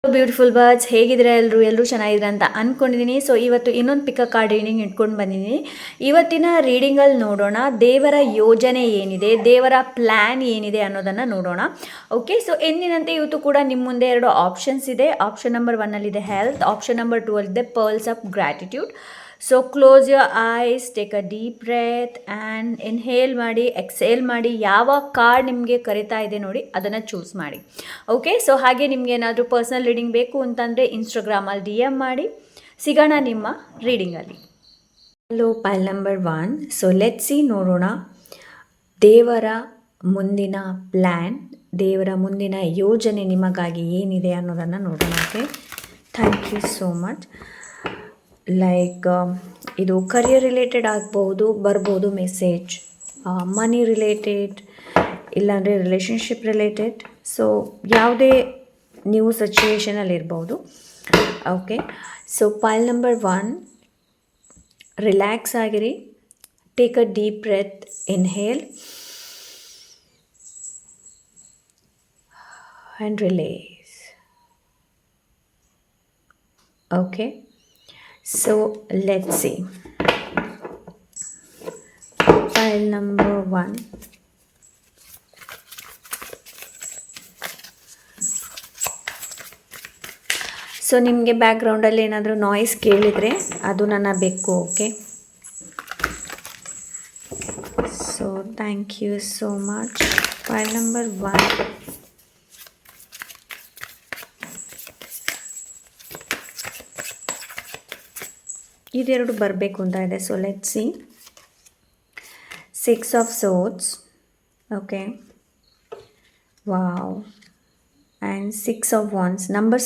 Beautiful birds ಹೇಗಿದ್ರೆ ಎಲ್ಲರೂ ಚೆನ್ನಾಗಿದ್ರೆ ಅಂತ ಅಂದ್ಕೊಂಡಿದ್ದೀನಿ. ಸೊ ಇವತ್ತು ಇನ್ನೊಂದು ಪಿಕ್ಕ ಕಾರ್ಡ್ ರೀಡಿಂಗ್ ಇಟ್ಕೊಂಡು ಬಂದಿದ್ದೀನಿ. ಇವತ್ತಿನ ರೀಡಿಂಗಲ್ಲಿ ನೋಡೋಣ ದೇವರ ಯೋಜನೆ ಏನಿದೆ, ದೇವರ ಪ್ಲ್ಯಾನ್ ಏನಿದೆ ಅನ್ನೋದನ್ನು ನೋಡೋಣ. ಓಕೆ, ಸೊ ಎಂದಿನಂತೆ ಇವತ್ತು ಕೂಡ ನಿಮ್ಮ ಮುಂದೆ 2 ಆಪ್ಷನ್ಸ್ ಇದೆ. Option number 1 health, option number 2 ಅಲ್ಲಿದೆ pearls of gratitude. So close your eyes, take a deep breath and inhale ಮಾಡಿ, ಎಕ್ಸೇಲ್ ಮಾಡಿ. ಯಾವ ಕಾರ್ಡ್ ನಿಮಗೆ ಕರಿತಾ ಇದೆ ನೋಡಿ ಅದನ್ನು ಚೂಸ್ ಮಾಡಿ. ಓಕೆ, ಸೊ ಹಾಗೆ ನಿಮ್ಗೆ ಏನಾದರೂ ಪರ್ಸನಲ್ ರೀಡಿಂಗ್ ಬೇಕು ಅಂತಂದರೆ ಇನ್ಸ್ಟಾಗ್ರಾಮಲ್ಲಿ DM ಮಾಡಿ. ಸಿಗೋಣ ನಿಮ್ಮ ರೀಡಿಂಗಲ್ಲಿ. Hello, pile number 1. So let's see, ನೋಡೋಣ ದೇವರ ಮುಂದಿನ ಪ್ಲ್ಯಾನ್, ದೇವರ ಮುಂದಿನ ಯೋಜನೆ ನಿಮಗಾಗಿ ಏನಿದೆ ಅನ್ನೋದನ್ನು ನೋಡೋಣ. Okay, thank you so much. Like ಇದು ಕರಿಯರ್ ರಿಲೇಟೆಡ್ ಬರ್ಬೋದು ಮೆಸೇಜ್, ಮನಿ ರಿಲೇಟೆಡ್, ಇಲ್ಲಾಂದರೆ ರಿಲೇಷನ್ಶಿಪ್ ರಿಲೇಟೆಡ್. ಸೊ ಯಾವುದೇ ನೀವು ಸಿಚುವೇಷನಲ್ಲಿ ಇರ್ಬೋದು. Okay, so pile number 1, relax ಆಗಿರಿ. Take a deep breath, inhale and release. Okay, so let's see. Pile number 1. So ನಿಮಗೆ ಬ್ಯಾಕ್ಗ್ರೌಂಡಲ್ಲಿ ಏನಾದರೂ ನಾಯ್ಸ್ ಕೇಳಿದರೆ ಅದು ನನ್ನ ಬೆಕ್ಕು. Okay, so thank you so much. Pile number 1. ಇದೆರಡು ಬರಬೇಕು ಅಂತ ಇದೆ. So let's C. 6 of swords. Okay, wow, and 6 of wands. Number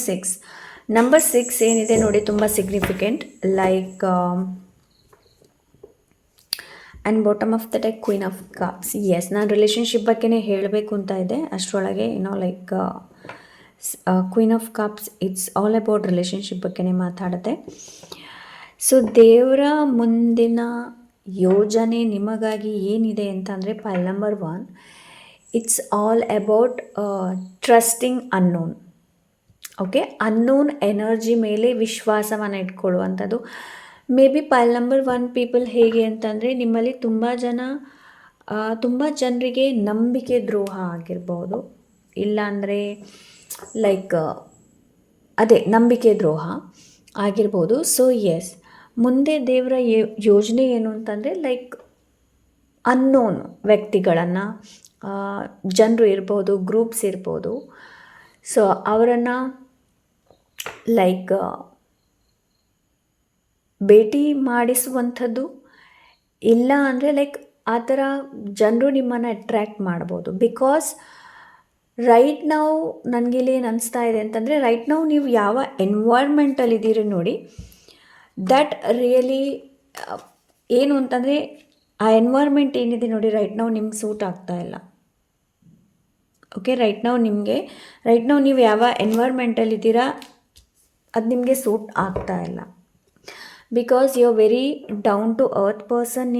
6 ಏನಿದೆ ನೋಡಿ ತುಂಬ significant. Like and bottom of the deck queen of cups. Yes, ನಾನು ರಿಲೇಷನ್ಶಿಪ್ ಬಗ್ಗೆನೇ ಹೇಳಬೇಕು ಅಂತ ಇದೆ ಅಷ್ಟರೊಳಗೆ. Like queen of cups, it's all about relationship ಬಗ್ಗೆನೇ ಮಾತಾಡುತ್ತೆ. ಸೊ ದೇವರ ಮುಂದಿನ ಯೋಜನೆ ನಿಮಗಾಗಿ ಏನಿದೆ ಅಂತಂದರೆ pile number 1, it's all about trusting unknown. Okay, unknown energy ಮೇಲೆ ವಿಶ್ವಾಸವನ್ನು ಇಟ್ಕೊಳ್ಳುವಂಥದ್ದು. Maybe pile number 1 people ಹೇಗೆ ಅಂತಂದರೆ ನಿಮ್ಮಲ್ಲಿ ತುಂಬ ಜನರಿಗೆ ನಂಬಿಕೆ ದ್ರೋಹ ಆಗಿರ್ಬೋದು, ಇಲ್ಲಾಂದರೆ ಲೈಕ್ ಅದೇ ನಂಬಿಕೆ ದ್ರೋಹ ಆಗಿರ್ಬೋದು. ಸೊ ಎಸ್, ಮುಂದೆ ದೇವರ ಯೋಜನೆ ಏನು ಅಂತಂದರೆ ಲೈಕ್ ಅನ್ನೋನ್ ವ್ಯಕ್ತಿಗಳನ್ನು, ಜನರು ಇರ್ಬೋದು, ಗ್ರೂಪ್ಸ್ ಇರ್ಬೋದು. ಸೊ ಅವರನ್ನು ಲೈಕ್ ಭೇಟಿ ಮಾಡಿಸುವಂಥದ್ದು, ಇಲ್ಲ ಅಂದರೆ ಲೈಕ್ ಆ ಥರ ಜನರು ನಿಮ್ಮನ್ನು ಅಟ್ರ್ಯಾಕ್ಟ್ ಮಾಡ್ಬೋದು. ಬಿಕಾಸ್ ರೈಟ್ ನಾವು ನನಗಿಲ್ಲಿ ಏನು ಅನಿಸ್ತಾ ಇದೆ ಅಂತಂದರೆ ರೈಟ್ ನಾವು ನೀವು ಯಾವ ಎನ್ವೈರ್ಮೆಂಟಲ್ಲಿ ಇದ್ದೀರಿ ನೋಡಿ, ದಟ್ ರಿಯಲಿ ಏನು ಅಂತಂದರೆ ಆ ಎನ್ವೈರ್ಮೆಂಟ್ ಏನಿದೆ ನೋಡಿ ರೈಟ್ ನಾವು ನಿಮ್ಗೆ ಸೂಟ್ ಆಗ್ತಾ ಇಲ್ಲ. ಓಕೆ, ರೈಟ್ ನಾವು ನೀವು ಯಾವ ಎನ್ವೈರ್ಮೆಂಟಲ್ಲಿದ್ದೀರಾ ಅದು ನಿಮಗೆ ಸೂಟ್ ಆಗ್ತಾ ಇಲ್ಲ. Because you are very down to earth person.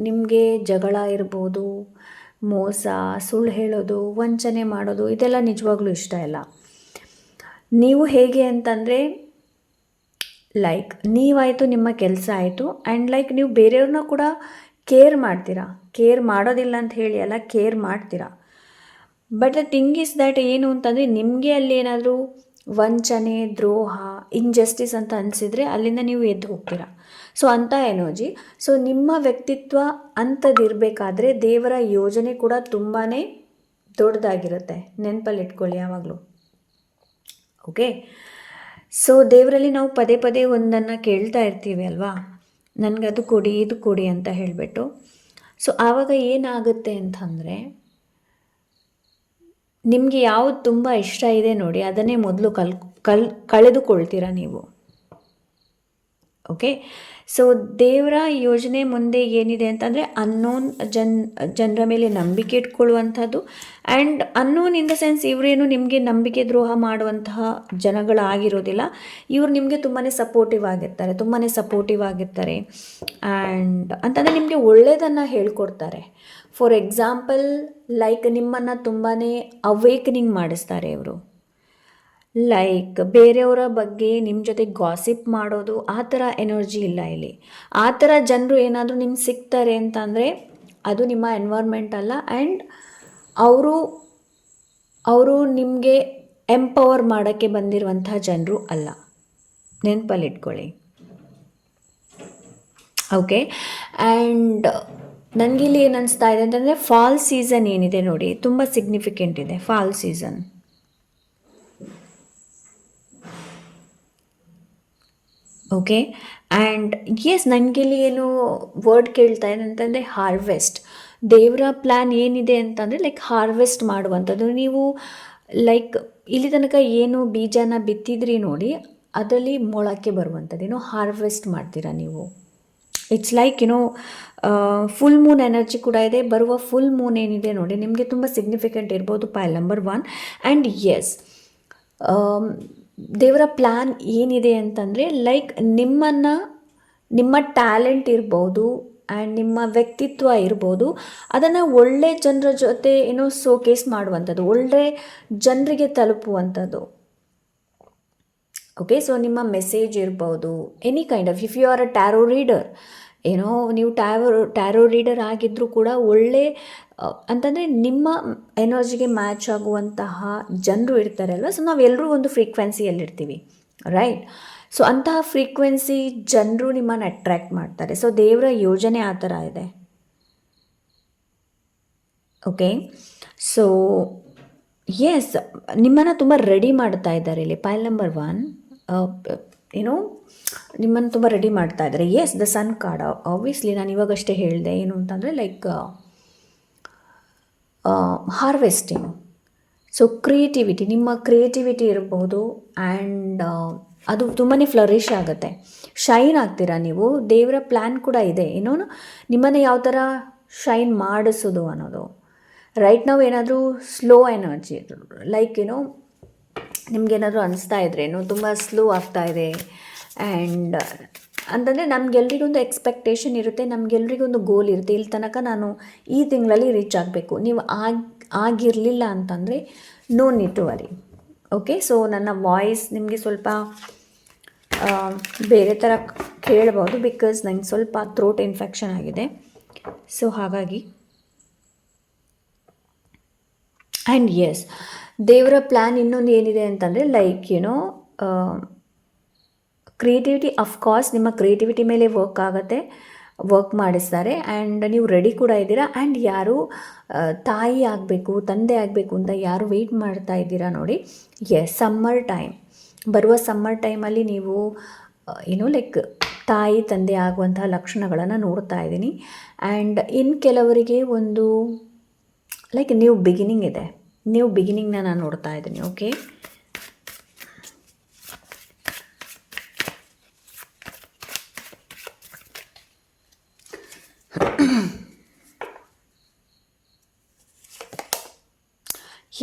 ನಿಮಗೆ ಜಗಳ ಇರ್ಬೋದು, ಮೋಸ, ಸುಳ್ಳು ಹೇಳೋದು, ವಂಚನೆ ಮಾಡೋದು, ಇದೆಲ್ಲ ನಿಜವಾಗ್ಲೂ ಇಷ್ಟ ಇಲ್ಲ. ನೀವು ಹೇಗೆ ಅಂತಂದರೆ ಲೈಕ್ ನೀವಾಯಿತು, ನಿಮ್ಮ ಕೆಲಸ ಆಯಿತು, ಆ್ಯಂಡ್ ಲೈಕ್ ನೀವು ಬೇರೆಯವ್ರನ್ನ ಕೂಡ ಕೇರ್ ಮಾಡ್ತೀರಾ. ಕೇರ್ ಮಾಡೋದಿಲ್ಲ ಅಂತ ಹೇಳಿ ಅಲ್ಲ, ಕೇರ್ ಮಾಡ್ತೀರಾ. But the thing is that ಏನು ಅಂತಂದರೆ ನಿಮಗೆ ಅಲ್ಲಿ ಏನಾದರೂ ವಂಚನೆ, ದ್ರೋಹ, ಇನ್ಜಸ್ಟಿಸ್ ಅಂತ ಅನಿಸಿದರೆ ಅಲ್ಲಿಂದ ನೀವು ಎದ್ದು ಹೋಗ್ತೀರಾ. ಸೊ ಅಂಥ ಎನರ್ಜಿ. ಸೊ ನಿಮ್ಮ ವ್ಯಕ್ತಿತ್ವ ಅಂಥದ್ದಿರಬೇಕಾದ್ರೆ ದೇವರ ಯೋಜನೆ ಕೂಡ ತುಂಬಾ ದೊಡ್ಡದಾಗಿರುತ್ತೆ. ನೆನಪಲ್ಲಿ ಇಟ್ಕೊಳ್ಳಿ ಯಾವಾಗಲೂ. ಓಕೆ, ಸೊ ದೇವರಲ್ಲಿ ನಾವು ಪದೇ ಪದೇ ಒಂದನ್ನು ಕೇಳ್ತಾ ಇರ್ತೀವಿ ಅಲ್ವಾ, ನನಗದು ಕೊಡಿ, ಇದು ಕೊಡಿ ಅಂತ ಹೇಳಿಬಿಟ್ಟು. ಸೊ ಆವಾಗ ಏನಾಗುತ್ತೆ ಅಂತಂದರೆ ನಿಮಗೆ ಯಾವುದು ತುಂಬ ಇಷ್ಟ ಇದೆ ನೋಡಿ ಅದನ್ನೇ ಮೊದಲು ಕಳೆದುಕೊಳ್ತೀರಾ ನೀವು. ಓಕೆ, ಸೊ ದೇವರ ಯೋಜನೆ ಮುಂದೆ ಏನಿದೆ ಅಂತಂದರೆ ಅನ್ನೋನ್ ಜನರ ಮೇಲೆ ನಂಬಿಕೆ ಇಟ್ಕೊಳ್ಳುವಂಥದ್ದು. And unknown in the sense ಇವರೇನು ನಿಮಗೆ ನಂಬಿಕೆ ದ್ರೋಹ ಮಾಡುವಂತಹ ಜನಗಳಾಗಿರೋದಿಲ್ಲ. ಇವರು ನಿಮಗೆ ತುಂಬಾ ಸಪೋರ್ಟಿವ್ ಆಗಿರ್ತಾರೆ. ಆ್ಯಂಡ್ ಅಂತಂದರೆ ನಿಮಗೆ ಒಳ್ಳೆಯದನ್ನು ಹೇಳ್ಕೊಡ್ತಾರೆ. ಫಾರ್ ಎಕ್ಸಾಂಪಲ್ ಲೈಕ್ ನಿಮ್ಮನ್ನು ತುಂಬಾ ಅವೇಕನಿಂಗ್ ಮಾಡಿಸ್ತಾರೆ ಇವರು. ಲೈಕ್ ಬೇರೆಯವರ ಬಗ್ಗೆ ನಿಮ್ಮ ಜೊತೆ ಗಾಸಿಪ್ ಮಾಡೋದು ಆ ಥರ ಎನರ್ಜಿ ಇಲ್ಲ ಇಲ್ಲಿ. ಆ ಥರ ಜನರು ಏನಾದರೂ ನಿಮ್ಗೆ ಸಿಗ್ತಾರೆ ಅಂತಂದರೆ ಅದು ನಿಮ್ಮ ಎನ್ವೈರ್ಮೆಂಟ್ ಅಲ್ಲ. ಆ್ಯಂಡ್ ಅವರು ಅವರು ನಿಮಗೆ ಎಂಪವರ್ ಮಾಡೋಕ್ಕೆ ಬಂದಿರುವಂತಹ ಜನರು ಅಲ್ಲ, ನೆನಪಲ್ಲಿಟ್ಕೊಳ್ಳಿ. ಓಕೆ. ಆ್ಯಂಡ್ ನನಗಿಲ್ಲಿ ಏನು ಅನಿಸ್ತಾ ಇದೆ ಅಂತಂದರೆ ಫಾಲ್ ಸೀಸನ್ ಏನಿದೆ ನೋಡಿ, ತುಂಬ ಸಿಗ್ನಿಫಿಕೆಂಟ್ ಇದೆ fall season. Okay. And yes, ನನಗಿಲ್ಲಿ ಏನು ವರ್ಡ್ ಕೇಳ್ತಾ ಇದೆ ಅಂತಂದರೆ ಹಾರ್ವೆಸ್ಟ್. ದೇವರ ಪ್ಲ್ಯಾನ್ ಏನಿದೆ ಅಂತಂದರೆ ಲೈಕ್ ಹಾರ್ವೆಸ್ಟ್ ಮಾಡುವಂಥದ್ದು. ನೀವು ಲೈಕ್ ಇಲ್ಲಿ ತನಕ ಏನು ಬೀಜನ ಬಿತ್ತಿದ್ರಿ ನೋಡಿ, ಅದರಲ್ಲಿ ಮೊಳಕೆ ಬರುವಂಥದ್ದು ಹಾರ್ವೆಸ್ಟ್ ಮಾಡ್ತೀರಾ ನೀವು. It's like full Moon energy ಕೂಡ ಇದೆ. ಬರುವ ಫುಲ್ ಮೂನ್ ಏನಿದೆ ನೋಡಿ, ನಿಮಗೆ ತುಂಬ ಸಿಗ್ನಿಫಿಕೆಂಟ್ ಇರ್ಬೋದು ಪೈಲ್ ನಂಬರ್ 1. ಆ್ಯಂಡ್ ಎಸ್, ದೇವರ ಪ್ಲ್ಯಾನ್ ಏನಿದೆ ಅಂತಂದರೆ ಲೈಕ್ ನಿಮ್ಮ ಟ್ಯಾಲೆಂಟ್ ಇರ್ಬೋದು ಆ್ಯಂಡ್ ನಿಮ್ಮ ವ್ಯಕ್ತಿತ್ವ ಇರ್ಬೋದು, ಅದನ್ನು ಒಳ್ಳೆ ಜನರ ಜೊತೆ ಶೋಕೇಸ್ ಮಾಡುವಂಥದ್ದು, ಒಳ್ಳೆ ಜನರಿಗೆ ತಲುಪುವಂಥದ್ದು. ಓಕೆ. ಸೊ ನಿಮ್ಮ ಮೆಸೇಜ್ ಇರ್ಬೋದು, any kind of, if you are a tarot reader, ನೀವು ಟ್ಯಾರೋ ರೀಡರ್ ಆಗಿದ್ದರೂ ಕೂಡ ಒಳ್ಳೆ ಅಂತಂದರೆ ನಿಮ್ಮ ಎನರ್ಜಿಗೆ ಮ್ಯಾಚ್ ಆಗುವಂತಹ ಜನರು ಇರ್ತಾರಲ್ವ. ಸೊ ನಾವೆಲ್ಲರೂ ಒಂದು ಫ್ರೀಕ್ವೆನ್ಸಿಯಲ್ಲಿರ್ತೀವಿ, ರೈಟ್? ಸೊ ಅಂತಹ ಫ್ರೀಕ್ವೆನ್ಸಿ ಜನರು ನಿಮ್ಮನ್ನು ಅಟ್ರ್ಯಾಕ್ಟ್ ಮಾಡ್ತಾರೆ. ಸೊ ದೇವರ ಯೋಜನೆ ಆ ಥರ ಇದೆ. ಓಕೆ. ಸೊ ಎಸ್, ನಿಮ್ಮನ್ನು ತುಂಬ ರೆಡಿ ಮಾಡ್ತಾ ಇದ್ದಾರೆ ಇಲ್ಲಿ ಪೈಲ್ ನಂಬರ್ 1. ನಿಮ್ಮನ್ನು ತುಂಬ ರೆಡಿ ಮಾಡ್ತಾ ಇದ್ದಾರೆ. Yes, the sun card. Obviously ನಾನು ಇವಾಗಷ್ಟೇ ಹೇಳಿದೆ ಏನು ಅಂತಂದರೆ ಲೈಕ್ ಹಾರ್ವೆಸ್ಟಿಂಗ್. ಸೊ ಕ್ರಿಯೇಟಿವಿಟಿ, ನಿಮ್ಮ ಕ್ರಿಯೇಟಿವಿಟಿ ಇರಬಹುದು ಆ್ಯಂಡ್ ಅದು ತುಂಬಾ ಫ್ಲರಿಶ್ ಆಗುತ್ತೆ, ಶೈನ್ ಆಗ್ತೀರಾ ನೀವು. ದೇವರ ಪ್ಲ್ಯಾನ್ ಕೂಡ ಇದೆ ನಿಮ್ಮನ್ನು ಯಾವ ಥರ ಶೈನ್ ಮಾಡಿಸೋದು ಅನ್ನೋದು. ರೈಟ್ ನಾವು ಏನಾದರೂ ಸ್ಲೋ ಎನರ್ಜಿ ಲೈಕ್ ನಿಮಗೇನಾದರೂ ಅನಿಸ್ತಾ ಇದ್ರೆ ತುಂಬ ಸ್ಲೋ ಆಗ್ತಾ ಇದೆ ಆ್ಯಂಡ್ ಅಂತಂದರೆ ನಮಗೆಲ್ರಿಗೊಂದು ಎಕ್ಸ್ಪೆಕ್ಟೇಷನ್ ಇರುತ್ತೆ, ನಮಗೆಲ್ರಿಗೊಂದು ಗೋಲ್ ಇರುತ್ತೆ. ಇಲ್ಲಿ ತನಕ ನಾನು ಈ ತಿಂಗಳಲ್ಲಿ ರೀಚ್ ಆಗಬೇಕು. ನೀವು ಆಗಿರಲಿಲ್ಲ ಅಂತಂದರೆ no need to worry. Okay. So ನನ್ನ ವಾಯ್ಸ್ ನಿಮಗೆ ಸ್ವಲ್ಪ ಬೇರೆ ಥರ ಕೇಳ್ಬೋದು, ಬಿಕಾಸ್ ನಂಗೆ ಸ್ವಲ್ಪ ಥ್ರೋಟ್ ಇನ್ಫೆಕ್ಷನ್ ಆಗಿದೆ. ಸೊ ಹಾಗಾಗಿ ಆ್ಯಂಡ್ ಎಸ್, ದೇವರ ಪ್ಲ್ಯಾನ್ ಇನ್ನೊಂದು ಏನಿದೆ ಅಂತಂದರೆ ಲೈಕ್ ಕ್ರಿಯೇಟಿವಿಟಿ. ಅಫ್ಕೋರ್ಸ್ ನಿಮ್ಮ ಕ್ರಿಯೇಟಿವಿಟಿ ಮೇಲೆ ವರ್ಕ್ ಮಾಡಿಸ್ತಾರೆ ಆ್ಯಂಡ್ ನೀವು ರೆಡಿ ಕೂಡ ಇದ್ದೀರಾ. ಆ್ಯಂಡ್ ಯಾರು ತಾಯಿ ಆಗಬೇಕು, ತಂದೆ ಆಗಬೇಕು ಅಂತ ಯಾರು ವೆಯ್ಟ್ ಮಾಡ್ತಾ ಇದ್ದೀರಾ ನೋಡಿ, ಎಸ್, ಸಮ್ಮರ್ ಟೈಮ್, ಬರುವ ಸಮ್ಮರ್ ಟೈಮಲ್ಲಿ ನೀವು ಲೈಕ್ ತಾಯಿ ತಂದೆ ಆಗುವಂತಹ ಲಕ್ಷಣಗಳನ್ನು ನೋಡ್ತಾ ಇದ್ದೀನಿ. ಆ್ಯಂಡ್ ಇನ್ನು ಕೆಲವರಿಗೆ ಒಂದು ಲೈಕ್ ನ್ಯೂ ಬಿಗಿನಿಂಗ್ ಇದೆ, ನ್ಯೂ ಬಿಗಿನಿಂಗ್ನ ನಾನು ನೋಡ್ತಾ ಇದ್ದೀನಿ. Okay.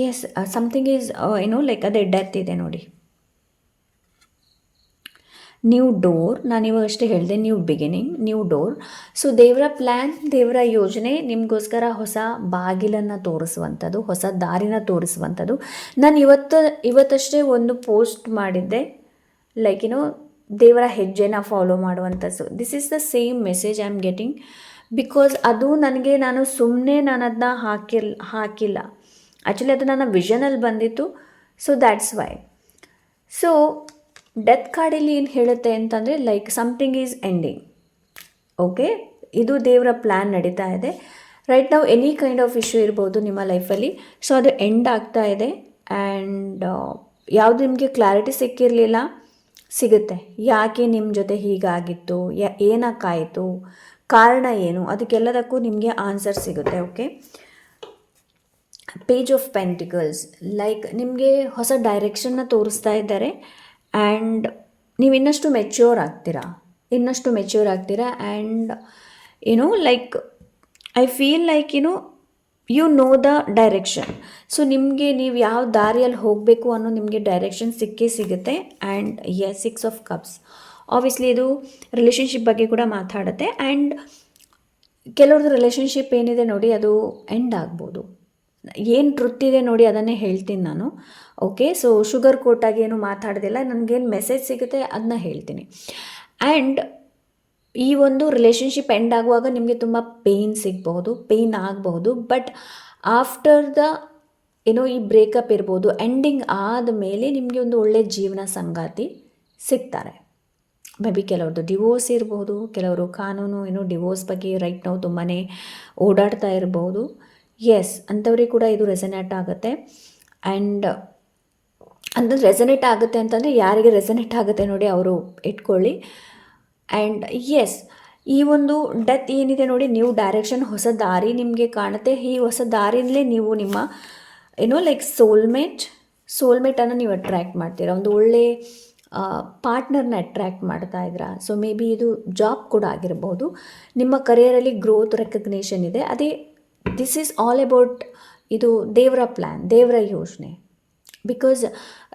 Yes, something is like ಅದೇ ಡೆತ್ ಇದೆ ನೋಡಿ. ನ್ಯೂ ಡೋರ್, ನಾನು ಇವಾಗಷ್ಟೇ ಹೇಳಿದೆ, new beginning, new door. So ದೇವರ ಪ್ಲ್ಯಾನ್, ದೇವರ ಯೋಜನೆ ನಿಮಗೋಸ್ಕರ ಹೊಸ ಬಾಗಿಲನ್ನು ತೋರಿಸುವಂಥದ್ದು, ಹೊಸ ದಾರಿನ ತೋರಿಸುವಂಥದ್ದು. ನಾನು ಇವತ್ತಷ್ಟೇ ಒಂದು ಪೋಸ್ಟ್ ಮಾಡಿದ್ದೆ ಲೈಕ್ ದೇವರ ಹೆಜ್ಜೆನ ಫಾಲೋ ಮಾಡುವಂಥದ್ದು. This is the same message I am getting, because ಅದು ನಾನು ಸುಮ್ಮನೆ ಅದನ್ನ ಹಾಕಿಲ್ಲ. ಆ್ಯಕ್ಚುಲಿ ಅದು ನನ್ನ ವಿಷನಲ್ಲಿ ಬಂದಿತ್ತು. So that's why. So death ಕಾರ್ಡಲ್ಲಿ ಏನು ಹೇಳುತ್ತೆ ಅಂತಂದರೆ like something is ending. Okay. ಇದು ದೇವರ ಪ್ಲ್ಯಾನ್ ನಡೀತಾ ಇದೆ. ರೈಟ್ ನಾವು ಎನಿ ಕೈಂಡ್ ಆಫ್ ಇಶ್ಯೂ ಇರ್ಬೋದು ನಿಮ್ಮ ಲೈಫಲ್ಲಿ. ಸೊ ಅದು ಎಂಡ್ ಆಗ್ತಾ ಇದೆ ಆ್ಯಂಡ್ ಯಾವುದು ನಿಮಗೆ ಕ್ಲಾರಿಟಿ ಸಿಕ್ಕಿರಲಿಲ್ಲ, ಸಿಗುತ್ತೆ. ಯಾಕೆ ನಿಮ್ಮ ಜೊತೆ ಹೀಗಾಗಿತ್ತು, ಏನಕ್ಕಾಯಿತು, ಕಾರಣ ಏನು, ಅದಕ್ಕೆಲ್ಲದಕ್ಕೂ ನಿಮಗೆ ಆನ್ಸರ್ ಸಿಗುತ್ತೆ. Okay. Page of pentacles, like ನಿಮಗೆ ಹೊಸ ಡೈರೆಕ್ಷನ್ನ ತೋರಿಸ್ತಾ ಇದ್ದಾರೆ ಆ್ಯಂಡ್ ನೀವು ಇನ್ನಷ್ಟು ಮೆಚ್ಯೂರ್ ಆಗ್ತೀರಾ and like I feel like you know the direction. So ನಿಮಗೆ ನೀವು ಯಾವ ದಾರಿಯಲ್ಲಿ ಹೋಗಬೇಕು ಅನ್ನೋ ನಿಮಗೆ ಡೈರೆಕ್ಷನ್ ಸಿಗುತ್ತೆ. And yes, 6 of cups, obviously ಇದು ರಿಲೇಷನ್ಶಿಪ್ ಬಗ್ಗೆ ಕೂಡ ಮಾತಾಡುತ್ತೆ. ಆ್ಯಂಡ್ ಕೆಲವ್ರದ್ದು ರಿಲೇಷನ್ಶಿಪ್ ಏನಿದೆ ನೋಡಿ, ಅದು ಎಂಡ್ ಆಗ್ಬೋದು. ಏನು ಟ್ರುತ್ ಇದೆ ನೋಡಿ ಅದನ್ನೇ ಹೇಳ್ತೀನಿ ನಾನು. ಓಕೆ, ಸೊ ಶುಗರ್ ಕೋಟಾಗಿ ಏನು ಮಾತಾಡೋದಿಲ್ಲ, ನನಗೇನು ಮೆಸೇಜ್ ಸಿಗುತ್ತೆ ಅದನ್ನ ಹೇಳ್ತೀನಿ. ಆ್ಯಂಡ್ ಈ ಒಂದು ರಿಲೇಷನ್ಶಿಪ್ ಎಂಡ್ ಆಗುವಾಗ ನಿಮಗೆ ತುಂಬ ಪೇಯ್ನ್ ಸಿಗ್ಬಹುದು, ಪೇಯ್ನ್ ಆಗಬಹುದು. ಬಟ್ ಆಫ್ಟರ್ ದ ಈ ಬ್ರೇಕಪ್ ಇರ್ಬೋದು, ಎಂಡಿಂಗ್ ಆದಮೇಲೆ ನಿಮಗೆ ಒಂದು ಒಳ್ಳೆಯ ಜೀವನ ಸಂಗಾತಿ ಸಿಗ್ತಾರೆ. ಮೇ ಬಿ ಕೆಲವ್ರದ್ದು ಡಿವೋರ್ಸ್ ಇರ್ಬೋದು, ಕೆಲವರು ಕಾನೂನು ಡಿವೋರ್ಸ್ ಬಗ್ಗೆ ರೈಟ್ ನಾವು ತುಂಬಾ ಓಡಾಡ್ತಾ ಇರ್ಬೋದು. ಎಸ್, ಅಂಥವ್ರಿಗೆ ಕೂಡ ಇದು ರೆಸನೇಟ್ ಆಗುತ್ತೆ. ಆ್ಯಂಡ್ ಅಂತಂದ್ರೆ ರೆಸನೇಟ್ ಆಗುತ್ತೆ ಅಂತಂದರೆ ಯಾರಿಗೆ ರೆಸನೇಟ್ ಆಗುತ್ತೆ ನೋಡಿ ಅವರು ಇಟ್ಕೊಳ್ಳಿ. ಆ್ಯಂಡ್ ಎಸ್, ಈ ಒಂದು ಡೆತ್ ಏನಿದೆ ನೋಡಿ, ನೀವು ಡೈರೆಕ್ಷನ್, ಹೊಸ ದಾರಿ ನಿಮಗೆ ಕಾಣುತ್ತೆ. ಈ ಹೊಸ ದಾರಿಯಲ್ಲೇ ನೀವು ನಿಮ್ಮ ಲೈಕ್ ಸೋಲ್ಮೇಟನ್ನು ನೀವು ಅಟ್ರ್ಯಾಕ್ಟ್ ಮಾಡ್ತೀರಾ, ಒಂದು ಒಳ್ಳೆ ಪಾರ್ಟ್ನರ್ನ ಅಟ್ರ್ಯಾಕ್ಟ್ ಮಾಡ್ತಾ ಇದ್ದೀರಾ. ಸೊ ಮೇ ಬಿ ಇದು ಜಾಬ್ ಕೂಡ ಆಗಿರ್ಬೋದು, ನಿಮ್ಮ ಕರಿಯರಲ್ಲಿ ಗ್ರೋತ್, ರೆಕಗ್ನೇಷನ್ ಇದೆ. ಅದೇ ದಿಸ್ ಈಸ್ ಆಲ್ ಅಬೌಟ್ ಇದು ದೇವರ ಪ್ಲ್ಯಾನ್, ದೇವರ ಯೋಜನೆ. ಬಿಕಾಸ್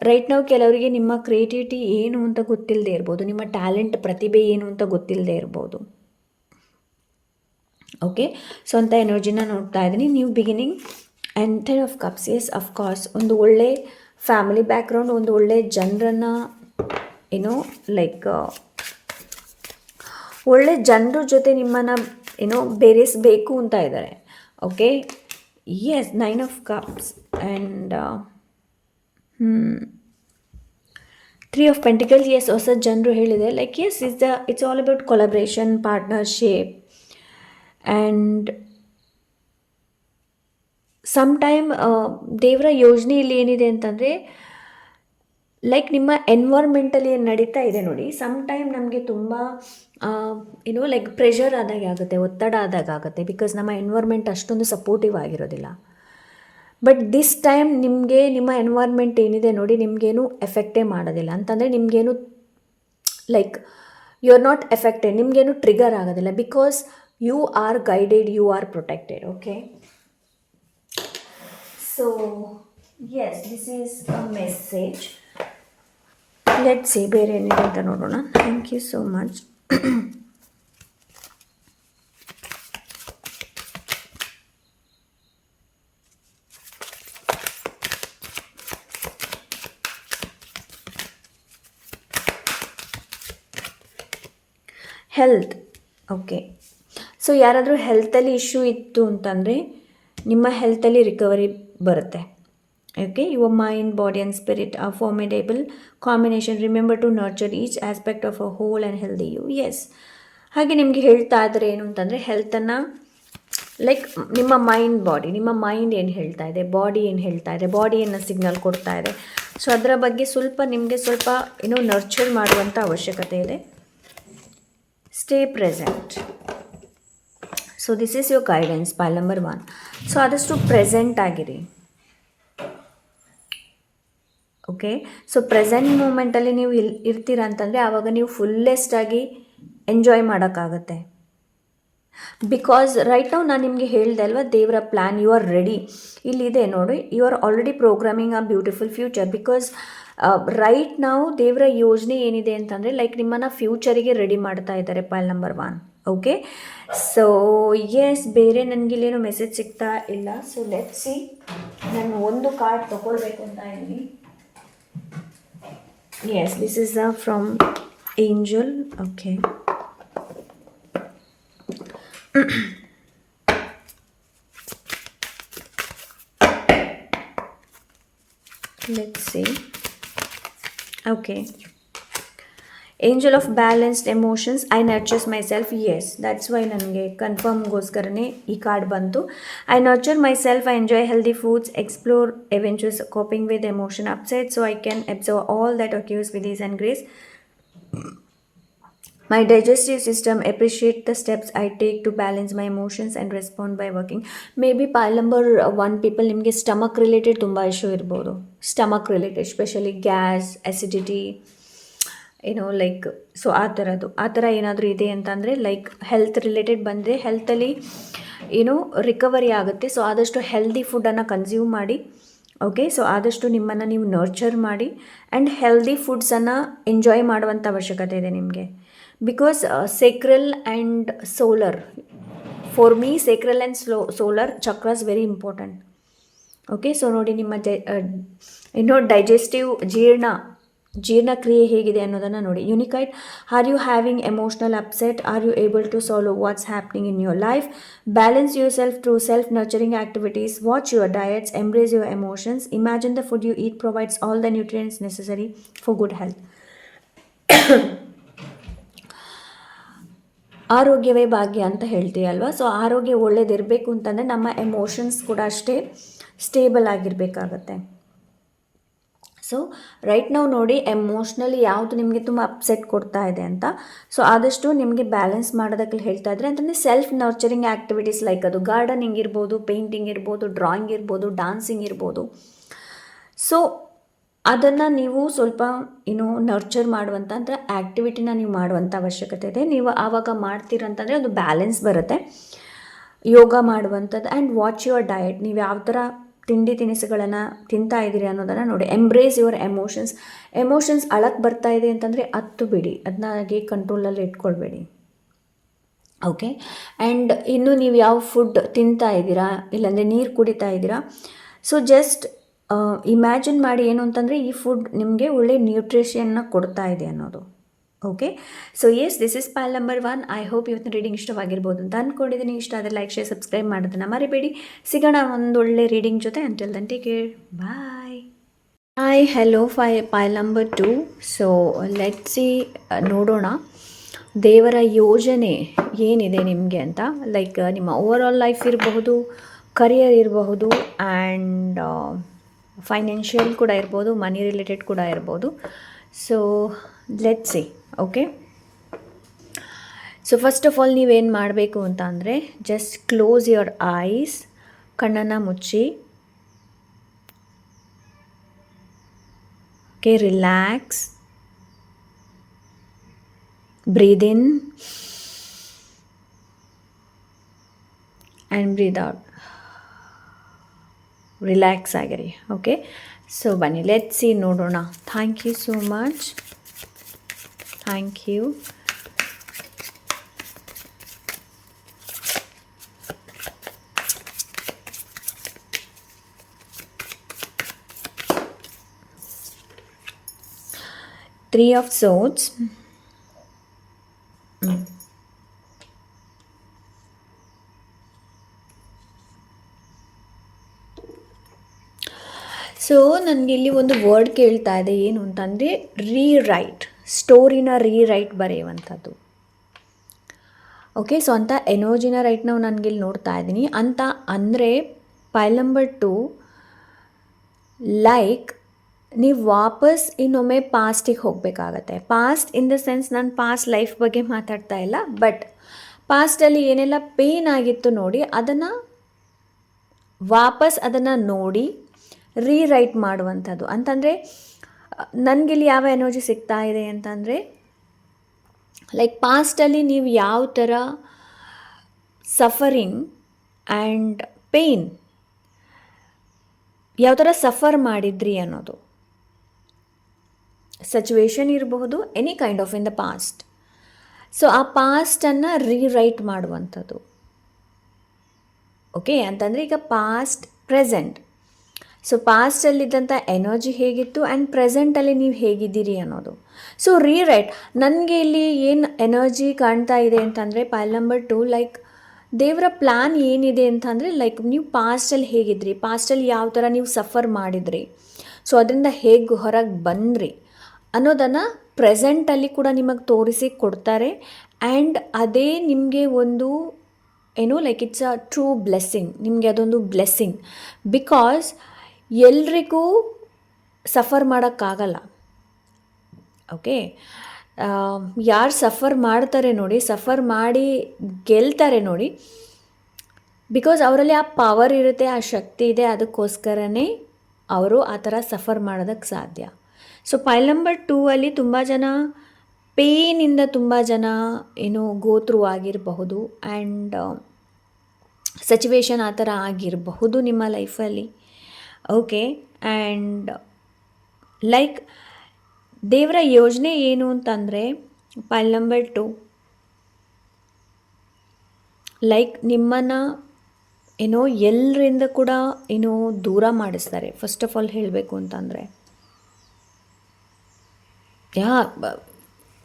ರೈಟ್ ನಾವು ಕೆಲವರಿಗೆ ನಿಮ್ಮ ಕ್ರಿಯೇಟಿವಿಟಿ ಏನು ಅಂತ ಗೊತ್ತಿಲ್ಲದೆ ಇರ್ಬೋದು, ನಿಮ್ಮ ಟ್ಯಾಲೆಂಟ್, ಪ್ರತಿಭೆ ಏನು ಅಂತ ಗೊತ್ತಿಲ್ಲದೆ ಇರ್ಬೋದು. ಓಕೆ, ಸೊ ಅಂಥ ಎನರ್ಜಿನ ನೋಡ್ತಾ ಇದ್ದೀನಿ. New beginning and 10 of cups. Yes, of course ಒಂದು ಒಳ್ಳೆ ಫ್ಯಾಮಿಲಿ ಬ್ಯಾಕ್ಗ್ರೌಂಡ್, ಒಂದು ಒಳ್ಳೆ ಜನರನ್ನು ಲೈಕ್ ಒಳ್ಳೆ ಜನರ ಜೊತೆ ನಿಮ್ಮನ್ನು ಬೆರೆಸಬೇಕು ಅಂತ ಇದ್ದಾರೆ. Okay, yes, 9 of cups and 3 of pentacles. Yes, ಹೊಸ ಜನರು ಹೇಳಿದೆ like yes it's all about collaboration, partnership. And sometime ದೇವರ ಯೋಜನೆಯಲ್ಲಿ ಏನಿದೆ ಅಂತಂದರೆ ಲೈಕ್ ನಿಮ್ಮ ಎನ್ವೈರ್ಮೆಂಟಲ್ಲಿ ಏನು ನಡೀತಾ ಇದೆ ನೋಡಿ, ಸಮ್ಟೈಮ್ ನಮಗೆ ತುಂಬ ಲೈಕ್ ಪ್ರೆಷರ್ ಆದಾಗ ಆಗುತ್ತೆ, ಒತ್ತಡ ಆದಾಗ ಆಗುತ್ತೆ. ಬಿಕಾಸ್ ನಮ್ಮ ಎನ್ವೈರ್ಮೆಂಟ್ ಅಷ್ಟೊಂದು ಸಪೋರ್ಟಿವ್ ಆಗಿರೋದಿಲ್ಲ. ಬಟ್ ದಿಸ್ ಟೈಮ್ ನಿಮಗೆ ನಿಮ್ಮ ಎನ್ವೈರ್ಮೆಂಟ್ ಏನಿದೆ ನೋಡಿ, ನಿಮಗೇನು ಎಫೆಕ್ಟೇ ಮಾಡೋದಿಲ್ಲ. ಅಂತಂದರೆ ನಿಮಗೇನು like you are not affected, ನಿಮಗೇನು ಟ್ರಿಗರ್ ಆಗೋದಿಲ್ಲ. Because you are guided, you are protected. Okay, so yes, this is a message. Let's see ಬೇರೆ ಏನಿದೆ ಅಂತ ನೋಡೋಣ. Thank you so much. Health. Okay, so ಯಾರಾದರೂ ಹೆಲ್ತಲ್ಲಿ ಇಶ್ಯೂ ಇತ್ತು ಅಂತಂದರೆ ನಿಮ್ಮ ಹೆಲ್ತಲ್ಲಿ ರಿಕವರಿ ಬರುತ್ತೆ. Okay, your mind, body and spirit are formidable combination. Remember to nurture each aspect of a whole and healthy you. Yes, ಹಾಗೆ ನಿಮಗೆ ಹೇಳ್ತಾ ಇದ್ದಾರೆ ಏನು ಅಂತಂದರೆ ಹೆಲ್ತನ್ನು ಲೈಕ್ ನಿಮ್ಮ ಮೈಂಡ್ ಏನು ಹೇಳ್ತಾ ಇದೆ, ಬಾಡಿ ಏನು ಹೇಳ್ತಾ ಇದೆ, ಬಾಡಿಯನ್ನು ಸಿಗ್ನಲ್ ಕೊಡ್ತಾ ಇದೆ. ಸೊ ಅದರ ಬಗ್ಗೆ ನಿಮಗೆ ಸ್ವಲ್ಪ ನರ್ಚರ್ ಮಾಡುವಂಥ ಅವಶ್ಯಕತೆ ಇದೆ. Stay present. So this is your guidance, ಪೈಲ್ number 1. So ಆದಷ್ಟು ಪ್ರೆಸೆಂಟ್ ಆಗಿರಿ. ಓಕೆ, ಸೊ ಪ್ರೆಸೆಂಟ್ ಮೂಮೆಂಟಲ್ಲಿ ನೀವು ಇರ್ತೀರ ಅಂತಂದರೆ ಆವಾಗ ನೀವು ಫುಲ್ಲೆಸ್ಟಾಗಿ ಎಂಜಾಯ್ ಮಾಡೋಕ್ಕಾಗತ್ತೆ. ಬಿಕಾಸ್ ರೈಟ್ ನಾವು ನಾನು ನಿಮಗೆ ಹೇಳಿದೆ ಅಲ್ವಾ, ದೇವರ ಪ್ಲ್ಯಾನ್, ಯು ಆರ್ ರೆಡಿ. ಇಲ್ಲಿದೆ ನೋಡಿ, you are already programming a beautiful future. Because right ನಾವು ದೇವರ ಯೋಜನೆ ಏನಿದೆ ಅಂತಂದರೆ ಲೈಕ್ ನಿಮ್ಮನ್ನು ಫ್ಯೂಚರಿಗೆ ರೆಡಿ ಮಾಡ್ತಾ ಇದ್ದಾರೆ, pile number 1. Okay, so yes, ಬೇರೆ ನನಗಿಲ್ಲೇನು ಮೆಸೇಜ್ ಸಿಗ್ತಾ ಇಲ್ಲ. ಸೊ ಲೆಟ್ಸ್ ಸಿ, ನಾನು ಒಂದು ಕಾರ್ಡ್ ತೊಗೊಳ್ಬೇಕು ಅಂತ ಇದ್ದೀನಿ. Yes, this is from Angel. Okay. Let's see. Okay. Angel of balanced emotions. I nurture myself. Yes, that's why ನನಗೆ ಕನ್ಫರ್ಮ್ಗೋಸ್ಕರನೇ ಈ ಕಾರ್ಡ್ ಬಂತು. I nurture myself. I enjoy healthy foods, explore adventures, coping with emotion upset so I can absorb all that occurs with ease and grace. My digestive system appreciate the steps I take to balance my emotions and respond by working. Maybe pile number 1 people ನಿಮಗೆ stomach related ತುಂಬ issue ಇರ್ಬೋದು. Stomach related, specially gas, acidity, like so ಆ ಥರ ಏನಾದರೂ ಇದೆ ಅಂತಂದರೆ like health related ಬಂದರೆ ಹೆಲ್ತಲ್ಲಿ recovery ಆಗುತ್ತೆ. ಸೊ ಆದಷ್ಟು ಹೆಲ್ದಿ ಫುಡ್ಡನ್ನು ಕನ್ಸ್ಯೂಮ್ ಮಾಡಿ. ಓಕೆ, ಸೊ ಆದಷ್ಟು ನಿಮ್ಮನ್ನು ನೀವು ನರ್ಚರ್ ಮಾಡಿ ಆ್ಯಂಡ್ ಹೆಲ್ದಿ ಫುಡ್ಸನ್ನು ಎಂಜಾಯ್ ಮಾಡುವಂಥ ಅವಶ್ಯಕತೆ ಇದೆ ನಿಮಗೆ. Because sacral and solar, for me sacral and solar chakras very important. Okay, so ನೋಡಿ ನಿಮ್ಮ ಡೈಜೆಸ್ಟಿವ್ ಜೀರ್ಣಕ್ರಿಯೆ ಹೇಗಿದೆ ಅನ್ನೋದನ್ನು ನೋಡಿ. ಯುನಿಕೈಡ್, are you having emotional upset? Are you able to solve what's happening in your life? Balance yourself through self nurturing activities. Watch your diets. Embrace your emotions. Imagine the food you eat provides all the nutrients necessary for good health. ಆರೋಗ್ಯವೇ ಭಾಗ್ಯ ಅಂತ ಹೇಳ್ತೀವಿ ಅಲ್ವಾ. So ಆರೋಗ್ಯ ಒಳ್ಳೇದಿರಬೇಕು ಅಂತಂದರೆ ನಮ್ಮ emotions ಕೂಡ ಅಷ್ಟೇ ಸ್ಟೇಬಲ್ ಆಗಿರಬೇಕಾಗತ್ತೆ. ಸೊ ರೈಟ್ ನಾವು ನೋಡಿ ಎಮೋಷ್ನಲಿ ಯಾವುದು ನಿಮಗೆ ತುಂಬ ಅಪ್ಸೆಟ್ ಕೊಡ್ತಾ ಇದೆ ಅಂತ. ಸೊ ಆದಷ್ಟು ನಿಮಗೆ ಬ್ಯಾಲೆನ್ಸ್ ಮಾಡೋದಕ್ಕೆ ಹೇಳ್ತಾ ಇದ್ರೆ ಅಂತಂದರೆ ಸೆಲ್ಫ್ ನರ್ಚರಿಂಗ್ ಆ್ಯಕ್ಟಿವಿಟೀಸ್ ಲೈಕ್ ಅದು ಗಾರ್ಡನಿಂಗ್ ಇರ್ಬೋದು, ಪೇಂಟಿಂಗ್ ಇರ್ಬೋದು, ಡ್ರಾಯಿಂಗ್ ಇರ್ಬೋದು, ಡಾನ್ಸಿಂಗ್ ಇರ್ಬೋದು. ಸೊ ಅದನ್ನು ನೀವು ಸ್ವಲ್ಪ ನರ್ಚರ್ ಮಾಡುವಂಥ ಅಂದರೆ ಆ್ಯಕ್ಟಿವಿಟಿನ ನೀವು ಮಾಡುವಂಥ ಅವಶ್ಯಕತೆ ಇದೆ. ನೀವು ಆವಾಗ ಮಾಡ್ತೀರಂತಂದರೆ ಒಂದು ಬ್ಯಾಲೆನ್ಸ್ ಬರುತ್ತೆ. ಯೋಗ ಮಾಡುವಂಥದ್ದು ಆ್ಯಂಡ್ ವಾಚ್ ಯುವರ್ ಡಯಟ್. ನೀವು ಯಾವ ಥರ ತಿಂಡಿ ತಿನಿಸುಗಳನ್ನು ತಿಂತಾ ಇದ್ದೀರಿ ಅನ್ನೋದನ್ನು ನೋಡಿ. ಎಂಬ್ರೇಸ್ ಯುವರ್ ಎಮೋಷನ್ಸ್ ಅಳಕ್ಕೆ ಬರ್ತಾ ಇದೆ ಅಂತಂದರೆ ಅತ್ತು ಬಿಡಿ, ಅದನ್ನ ಹಾಗೆ ಕಂಟ್ರೋಲಲ್ಲಿ ಇಟ್ಕೊಳ್ಬೇಡಿ. ಓಕೆ, ಆ್ಯಂಡ್ ಇನ್ನು ನೀವು ಯಾವ ಫುಡ್ ತಿಂತಾ ಇದ್ದೀರಾ, ಇಲ್ಲಾಂದರೆ ನೀರು ಕುಡಿತಾ ಇದ್ದೀರಾ, ಸೊ ಜಸ್ಟ್ ಇಮ್ಯಾಜಿನ್ ಮಾಡಿ ಏನು ಅಂತಂದರೆ ಈ ಫುಡ್ ನಿಮಗೆ ಒಳ್ಳೆ ನ್ಯೂಟ್ರಿಷನ್ನ ಕೊಡ್ತಾ ಇದೆ ಅನ್ನೋದು. Okay, so yes, this is pile number 1. I hope ಇವತ್ತಿನ ರೀಡಿಂಗ್ ಇಷ್ಟವಾಗಿರ್ಬೋದು ಅಂತ ಅಂದ್ಕೊಂಡಿದ್ದೀನಿ. ಇಷ್ಟ ಆದರೆ ಲೈಕ್, ಶೇರ್, ಸಬ್ಸ್ಕ್ರೈಬ್ ಮಾಡೋದನ್ನು ಮರಿಬೇಡಿ. ಸಿಗೋಣ ಒಂದೊಳ್ಳೆ ರೀಡಿಂಗ್ ಜೊತೆ. Until then take care, bye. Hi, hello, pile number 2. So let's see, ನೋಡೋಣ ದೇವರ ಯೋಜನೆ ಏನಿದೆ ನಿಮಗೆ ಅಂತ. ಲೈಕ್ ನಿಮ್ಮ ಓವರ್ ಆಲ್ ಲೈಫ್ ಇರಬಹುದು, ಕರಿಯರ್ ಇರಬಹುದು, ಆ್ಯಂಡ್ ಫೈನಾನ್ಷಿಯಲ್ ಕೂಡ ಇರ್ಬೋದು, ಮನಿ ರಿಲೇಟೆಡ್ ಕೂಡ ಇರ್ಬೋದು. So let's see. Okay, so first of all ನೀವೇನು ಮಾಡಬೇಕು ಅಂತ ಅಂದರೆ ಜಸ್ಟ್ ಕ್ಲೋಸ್ ಯುವರ್ ಐಸ್. ಕಣ್ಣನ್ನು ಮುಚ್ಚಿ. Okay, relax. Breathe in and breathe out. Relax ಆಗಿರಿ. ಓಕೆ, ಸೊ ಬನ್ನಿ ಲೆಟ್ಸ್ ಸಿ, ನೋಡೋಣ. Thank you so much. Thank you. Three of Swords. So ನನಗೆ ಇಲ್ಲಿ ಒಂದು ವರ್ಡ್ ಕೇಳ್ತಾ ಇದೆ, ಏನು ಅಂತಂದರೆ ರೀರೈಟ್. ಸ್ಟೋರಿನ ರೀರೈಟ್ ಬರೆಯುವಂಥದ್ದು. ಓಕೆ, ಸೊ ಅಂಥ ಎನರ್ಜಿನ ರೈಟ್ ನಾವು ನನಗಿಲ್ಲಿ ನೋಡ್ತಾ ಇದ್ದೀನಿ. ಅಂತ ಅಂದರೆ ಪೈಲ್ ನಂಬರ್ 2, ಲೈಕ್ ನೀವು ವಾಪಸ್ ಇನ್ನೊಮ್ಮೆ ಪಾಸ್ಟಿಗೆ ಹೋಗಬೇಕಾಗತ್ತೆ. ಪಾಸ್ಟ್ ಇನ್ ದ ಸೆನ್ಸ್ ನಾನು ಪಾಸ್ಟ್ ಲೈಫ್ ಬಗ್ಗೆ ಮಾತಾಡ್ತಾ ಇಲ್ಲ, ಬಟ್ ಪಾಸ್ಟಲ್ಲಿ ಏನೆಲ್ಲ ಪೇನ್ ಆಗಿತ್ತು ನೋಡಿ, ಅದನ್ನು ವಾಪಸ್ ಅದನ್ನು ನೋಡಿ ರೀರೈಟ್ ಮಾಡುವಂಥದ್ದು. ಅಂತಂದರೆ ನನಗಿಲ್ಲಿ ಯಾವ ಎನರ್ಜಿ ಸಿಗ್ತಾ ಇದೆ ಅಂತಂದರೆ ಲೈಕ್ ಪಾಸ್ಟಲ್ಲಿ ನೀವು ಯಾವ ಥರ ಸಫರಿಂಗ್ ಆ್ಯಂಡ್ ಪೇನ್ ಯಾವ ಥರ ಸಫರ್ ಮಾಡಿದ್ರಿ ಅನ್ನೋದು ಸಿಚುವೇಶನ್ ಇರಬಹುದು, any kind of in the past. So ಆ ಪಾಸ್ಟನ್ನು ರೀರೈಟ್ ಮಾಡುವಂಥದ್ದು. ಓಕೆ, ಅಂತಂದರೆ ಈಗ ಪಾಸ್ಟ್, ಪ್ರೆಸೆಂಟ್. ಸೊ ಪಾಸ್ಟಲ್ಲಿದ್ದಂಥ ಎನರ್ಜಿ ಹೇಗಿತ್ತು ಆ್ಯಂಡ್ ಪ್ರೆಸೆಂಟಲ್ಲಿ ನೀವು ಹೇಗಿದ್ದೀರಿ ಅನ್ನೋದು. So rewrite. ನನಗೆ ಇಲ್ಲಿ ಏನು ಎನರ್ಜಿ ಕಾಣ್ತಾ ಇದೆ ಅಂತಂದರೆ ಪೈಲ್ ನಂಬರ್ 2, ಲೈಕ್ ದೇವರ ಪ್ಲ್ಯಾನ್ ಏನಿದೆ ಅಂತಂದರೆ ಲೈಕ್ ನೀವು ಪಾಸ್ಟಲ್ಲಿ ಹೇಗಿದ್ರಿ, ಪಾಸ್ಟಲ್ಲಿ ಯಾವ ಥರ ನೀವು ಸಫರ್ ಮಾಡಿದ್ರಿ, ಸೊ ಅದರಿಂದ ಹೇಗೆ ಹೊರಗೆ ಬಂದ್ರಿ ಅನ್ನೋದನ್ನು ಪ್ರೆಸೆಂಟಲ್ಲಿ ಕೂಡ ನಿಮಗೆ ತೋರಿಸಿ ಕೊಡ್ತಾರೆ. ಆ್ಯಂಡ್ ಅದೇ ನಿಮಗೆ ಒಂದು like it's a true blessing. ನಿಮಗೆ ಅದೊಂದು ಬ್ಲೆಸ್ಸಿಂಗ್. ಬಿಕಾಸ್ ಎಲ್ರಿಗೂ ಸಫರ್ ಮಾಡೋಕ್ಕಾಗಲ್ಲ. ಓಕೆ, ಯಾರು ಸಫರ್ ಮಾಡ್ತಾರೆ ನೋಡಿ, ಸಫರ್ ಮಾಡಿ ಗೆಲ್ತಾರೆ ನೋಡಿ, ಬಿಕಾಸ್ ಅವರಲ್ಲಿ ಆ ಪವರ್ ಇರುತ್ತೆ, ಆ ಶಕ್ತಿ ಇದೆ, ಅದಕ್ಕೋಸ್ಕರನೇ ಅವರು ಆ ಥರ ಸಫರ್ ಮಾಡೋದಕ್ಕೆ ಸಾಧ್ಯ. ಸೊ ಪೈಲ್ ನಂಬರ್ 2 ಅಲ್ಲಿ ತುಂಬ ಜನ ಪೇನಿಂದ ತುಂಬ ಜನ ಗೋತ್ರು ಆಗಿರಬಹುದು, ಆ್ಯಂಡ್ ಸಿಚುವೇಶನ್ ಆ ಥರ ಆಗಿರಬಹುದು ನಿಮ್ಮ ಲೈಫಲ್ಲಿ. ಓಕೆ, ಆ್ಯಂಡ್ ಲೈಕ್ ದೇವರ ಯೋಜನೆ ಏನು ಅಂತಂದರೆ ಪೈಲ್ ನಂಬರ್ 2, ಲೈಕ್ ನಿಮ್ಮನ್ನು ಏನೋ ಎಲ್ಲರಿಂದ ಕೂಡ ಏನೋ ದೂರ ಮಾಡಿಸ್ತಾರೆ. ಫಸ್ಟ್ ಆಫ್ ಆಲ್ ಹೇಳಬೇಕು ಅಂತಂದರೆ ಯಾ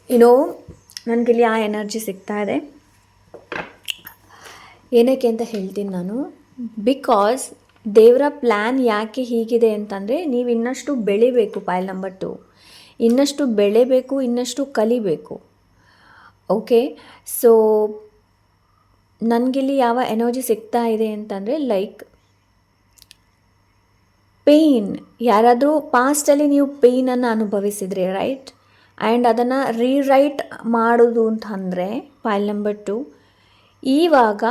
ಏನೋ ನನಗಿಲ್ಲಿ ಆ ಎನರ್ಜಿ ಸಿಗ್ತಾ ಇದೆ. ಏನಕ್ಕೆ ಅಂತ ಹೇಳ್ತೀನಿ ನಾನು. ಬಿಕಾಸ್ ದೇವರ ಪ್ಲ್ಯಾನ್ ಯಾಕೆ ಹೀಗಿದೆ ಅಂತಂದರೆ, ನೀವು ಇನ್ನಷ್ಟು ಬೆಳಿಬೇಕು. ಪಾಯಿಲ್ ನಂಬರ್ 2, ಇನ್ನಷ್ಟು ಬೆಳಿಬೇಕು, ಇನ್ನಷ್ಟು ಕಲಿಬೇಕು. ಓಕೆ, ಸೊ ನನಗಿಲ್ಲಿ ಯಾವ ಎನರ್ಜಿ ಸಿಗ್ತಾ ಇದೆ ಅಂತಂದರೆ, ಲೈಕ್ ಪೇಯ್ನ್, ಯಾರಾದರೂ ಪಾಸ್ಟಲ್ಲಿ ನೀವು ಪೇಯ್ನನ್ನು ಅನುಭವಿಸಿದ್ರಿ, ರೈಟ್? ಆ್ಯಂಡ್ ಅದನ್ನು ರೀರೈಟ್ ಮಾಡೋದು ಅಂತಂದರೆ ಪಾಯಿಲ್ ನಂಬರ್ 2, ಈವಾಗ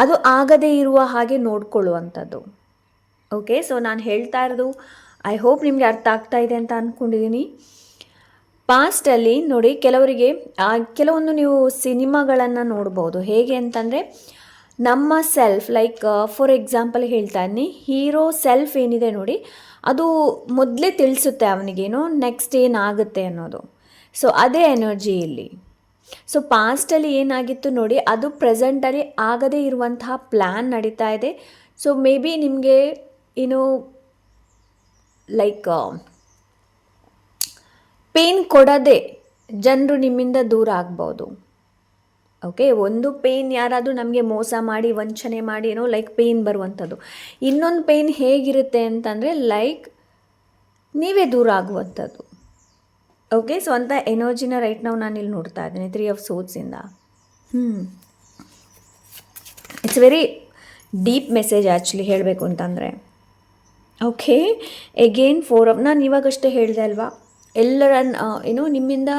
ಅದು ಆಗದೇ ಇರುವ ಹಾಗೆ ನೋಡ್ಕೊಳ್ಳುವಂಥದ್ದು. ಓಕೆ, ಸೊ ನಾನು ಹೇಳ್ತಾ ಇರೋದು ಐ ಹೋಪ್ ನಿಮಗೆ ಅರ್ಥ ಆಗ್ತಾ ಇದೆ ಅಂತ ಅಂದ್ಕೊಂಡಿದ್ದೀನಿ. ಪಾಸ್ಟಲ್ಲಿ ನೋಡಿ, ಕೆಲವರಿಗೆ ಕೆಲವೊಂದು ನೀವು ಸಿನಿಮಾಗಳನ್ನು ನೋಡ್ಬೋದು. ಹೇಗೆ ಅಂತಂದರೆ, ನಮ್ಮ ಸೆಲ್ಫ್, ಲೈಕ್ ಫಾರ್ ಎಕ್ಸಾಂಪಲ್ ಹೇಳ್ತಾ ಇದ್ದೀನಿ, ಹೀರೋ ಸೆಲ್ಫ್ ಏನಿದೆ ನೋಡಿ, ಅದು ಮೊದಲೇ ತಿಳಿಸುತ್ತೆ ಅವನಿಗೇನು ನೆಕ್ಸ್ಟ್ ಏನಾಗುತ್ತೆ ಅನ್ನೋದು. ಸೊ ಅದೇ ಎನರ್ಜಿ ಇಲ್ಲಿ. ಸೊ ಪಾಸ್ಟಲ್ಲಿ ಏನಾಗಿತ್ತು ನೋಡಿ, ಅದು ಪ್ರೆಸೆಂಟಲ್ಲಿ ಆಗದೇ ಇರುವಂತಹ ಪ್ಲ್ಯಾನ್ ನಡೀತಾ ಇದೆ. ಸೊ ಮೇ ಬಿ ನಿಮಗೆ ಏನು ಲೈಕ್ ಪೇನ್ ಕೊಡೋದೇ ಜನರು ನಿಮ್ಮಿಂದ ದೂರ ಆಗ್ಬೋದು. ಓಕೆ, ಒಂದು ಪೇಯ್ನ್ ಯಾರಾದರೂ ನಮಗೆ ಮೋಸ ಮಾಡಿ ವಂಚನೆ ಮಾಡಿ ಏನೋ ಲೈಕ್ ಪೇಯ್ನ್ ಬರುವಂಥದ್ದು. ಇನ್ನೊಂದು ಪೇಯ್ನ್ ಹೇಗಿರುತ್ತೆ ಅಂತಂದರೆ, ಲೈಕ್ ನೀವೇ ದೂರ ಆಗುವಂಥದ್ದು. ಓಕೆ, ಸೊ ಅಂಥ ಎನರ್ಜಿನ ರೈಟ್ ನಾವು ನಾನು ಇಲ್ಲಿ ನೋಡ್ತಾ ಇದ್ದೀನಿ 3 ಆಫ್ ಸೋರ್ಸಿಂದ. It's very deep message actually ಹೇಳಬೇಕು ಅಂತಂದರೆ. ಓಕೆ, ಎಗೇನ್ 4 ಆಫ್, ನಾನು ಇವಾಗಷ್ಟೇ ಹೇಳಿದೆ ಅಲ್ವಾ, ಏನೋ ನಿಮ್ಮಿಂದ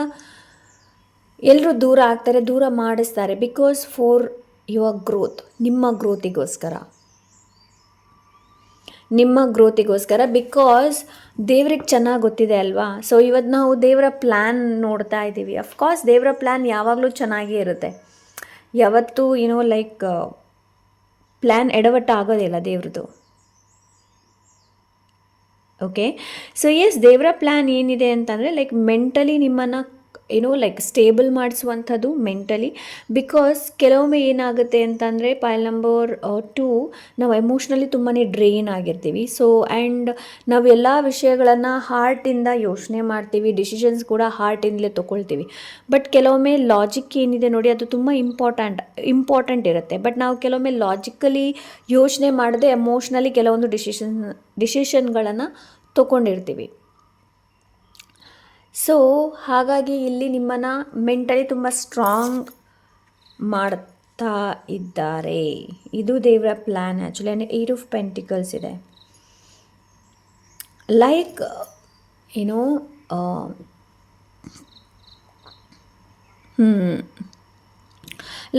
ಎಲ್ಲರೂ ದೂರ ಆಗ್ತಾರೆ, ದೂರ ಮಾಡಿಸ್ತಾರೆ. ಬಿಕಾಸ್ ಫಾರ್ ಯುವರ್ ಗ್ರೋತ್, ನಿಮ್ಮ ಗ್ರೋತಿಗೋಸ್ಕರ. ಬಿಕಾಸ್ ದೇವ್ರಿಗೆ ಚೆನ್ನಾಗಿ ಗೊತ್ತಿದೆ ಅಲ್ವಾ. ಸೊ ಇವತ್ತು ನಾವು ದೇವರ ಪ್ಲ್ಯಾನ್ ನೋಡ್ತಾ ಇದ್ದೀವಿ. ಅಫ್ಕೋರ್ಸ್ ದೇವರ ಪ್ಲ್ಯಾನ್ ಯಾವಾಗಲೂ ಚೆನ್ನಾಗೇ ಇರುತ್ತೆ. ಯಾವತ್ತೂ ಏನೋ ಲೈಕ್ ಪ್ಲ್ಯಾನ್ ಎಡವಟ್ಟು ಆಗೋದಿಲ್ಲ ದೇವ್ರದ್ದು. ಓಕೆ, ಸೊ ಎಸ್, ದೇವರ ಪ್ಲ್ಯಾನ್ ಏನಿದೆ ಅಂತಂದರೆ ಲೈಕ್ ಮೆಂಟಲಿ ನಿಮ್ಮನ್ನು ಏನೋ ಲೈಕ್ ಸ್ಟೇಬಲ್ ಮಾಡಿಸುವಂಥದ್ದು ಮೆಂಟಲಿ. ಬಿಕಾಸ್ ಕೆಲವೊಮ್ಮೆ ಏನಾಗುತ್ತೆ ಅಂತಂದರೆ ಪಾಯಿಲ್ ನಂಬರ್ 2, ನಾವು ಎಮೋಷ್ನಲಿ ತುಂಬಾ ಡ್ರೈನ್ ಆಗಿರ್ತೀವಿ. ಸೊ ಆ್ಯಂಡ್ ನಾವು ಎಲ್ಲ ವಿಷಯಗಳನ್ನು ಹಾರ್ಟಿಂದ ಯೋಚನೆ ಮಾಡ್ತೀವಿ, ಡಿಸಿಷನ್ಸ್ ಕೂಡ ಹಾರ್ಟಿಂದಲೇ ತೊಗೊಳ್ತೀವಿ. ಬಟ್ ಕೆಲವೊಮ್ಮೆ ಲಾಜಿಕ್ ಏನಿದೆ ನೋಡಿ, ಅದು ತುಂಬ ಇಂಪಾರ್ಟೆಂಟ್ ಇರುತ್ತೆ. ಬಟ್ ನಾವು ಕೆಲವೊಮ್ಮೆ ಲಾಜಿಕಲಿ ಯೋಚನೆ ಮಾಡದೆ ಎಮೋಷ್ನಲಿ ಕೆಲವೊಂದು ಡಿಸಿಷನ್ಗಳನ್ನು ತೊಗೊಂಡಿರ್ತೀವಿ. ಸೊ ಹಾಗಾಗಿ ಇಲ್ಲಿ ನಿಮ್ಮನ್ನು ಮೆಂಟಲಿ ತುಂಬ ಸ್ಟ್ರಾಂಗ್ ಮಾಡ್ತಾ ಇದ್ದಾರೆ. ಇದು ದೇವರ ಪ್ಲ್ಯಾನ್ ಆ್ಯಕ್ಚುಲಿ. 8 ಆಫ್ ಪೆಂಟಿಕಲ್ಸ್ ಇದೆ. ಲೈಕ್ ಏನೋ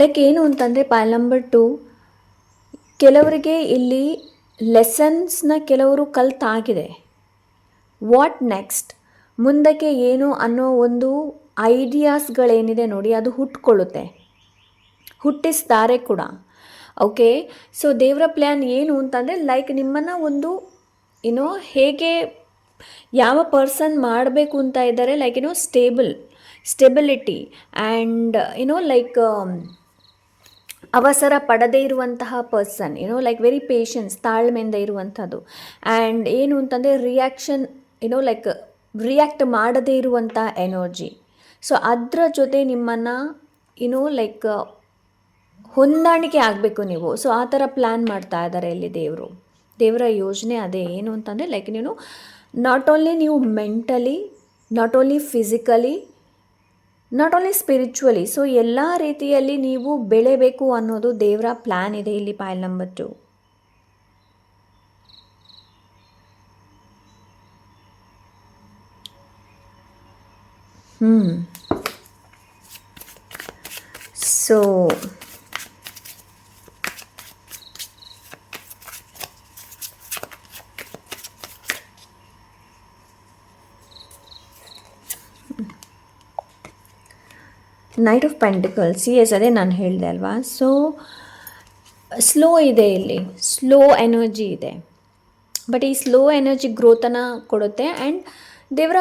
ಲೈಕ್ ಏನು ಅಂತಂದರೆ ಪಾಯಿಲ್ ನಂಬರ್ 2, ಕೆಲವರಿಗೆ ಇಲ್ಲಿ ಲೆಸನ್ಸ್ನ ಕೆಲವರು ಕಲ್ತಾಗಿದೆ. ವಾಟ್ ನೆಕ್ಸ್ಟ್, ಮುಂದಕ್ಕೆ ಏನು ಅನ್ನೋ ಒಂದು ಐಡಿಯಾಸ್ಗಳೇನಿದೆ ನೋಡಿ, ಅದು ಹುಟ್ಟಿಸ್ತಾರೆ ಕೂಡ. ಓಕೆ, ಸೊ ದೇವರ ಪ್ಲ್ಯಾನ್ ಏನು ಅಂತಂದರೆ ಲೈಕ್ ನಿಮ್ಮನ್ನು ಒಂದು ಏನೋ ಹೇಗೆ ಯಾವ ಪರ್ಸನ್ ಮಾಡಬೇಕು ಅಂತ ಇದ್ದಾರೆ, ಲೈಕ್ ಏನೋ ಸ್ಟೆಬಿಲಿಟಿ ಆ್ಯಂಡ್ ಏನೋ ಲೈಕ್ ಅವಸರ ಪಡದೇ ಇರುವಂತಹ ಪರ್ಸನ್, ಏನೋ ಲೈಕ್ ವೆರಿ ಪೇಷನ್ಸ್, ತಾಳ್ಮೆಯಿಂದ ಇರುವಂಥದ್ದು. ಆ್ಯಂಡ್ ಏನು ಅಂತಂದರೆ ಏನೋ ಲೈಕ್ ರಿಯಾಕ್ಟ್ ಮಾಡದೇ ಇರುವಂಥ ಎನರ್ಜಿ. ಸೊ ಅದರ ಜೊತೆ ನಿಮ್ಮನ್ನು ಏನೋ ಲೈಕ್ ಹೊಂದಾಣಿಕೆ ಆಗಬೇಕು ನೀವು. ಸೊ ಆ ಥರ ಪ್ಲ್ಯಾನ್ ಮಾಡ್ತಾ ಇದ್ದಾರೆ ಇಲ್ಲಿ ದೇವರ ಯೋಜನೆ ಅದೇ. ಏನು ಅಂತಂದರೆ ಲೈಕ್ ನಾಟ್ ಓನ್ಲಿ ನೀವು mentally, not only physically, not only spiritually, so ಎಲ್ಲ ರೀತಿಯಲ್ಲಿ ನೀವು ಬೆಳೆಬೇಕು ಅನ್ನೋದು ದೇವರ ಪ್ಲ್ಯಾನ್ ಇದೆ ಇಲ್ಲಿ pile number 2. So knight of pentacles, yes, ಅದೇ ನಾನು ಹೇಳಿದೆ ಅಲ್ವಾ. ಸೊ ಸ್ಲೋ ಇದೆ ಇಲ್ಲಿ, ಸ್ಲೋ ಎನರ್ಜಿ ಇದೆ. ಬಟ್ ಈ ಸ್ಲೋ ಎನರ್ಜಿ ಗ್ರೋತನ್ನು ಕೊಡುತ್ತೆ. ಆ್ಯಂಡ್ ದೇವರ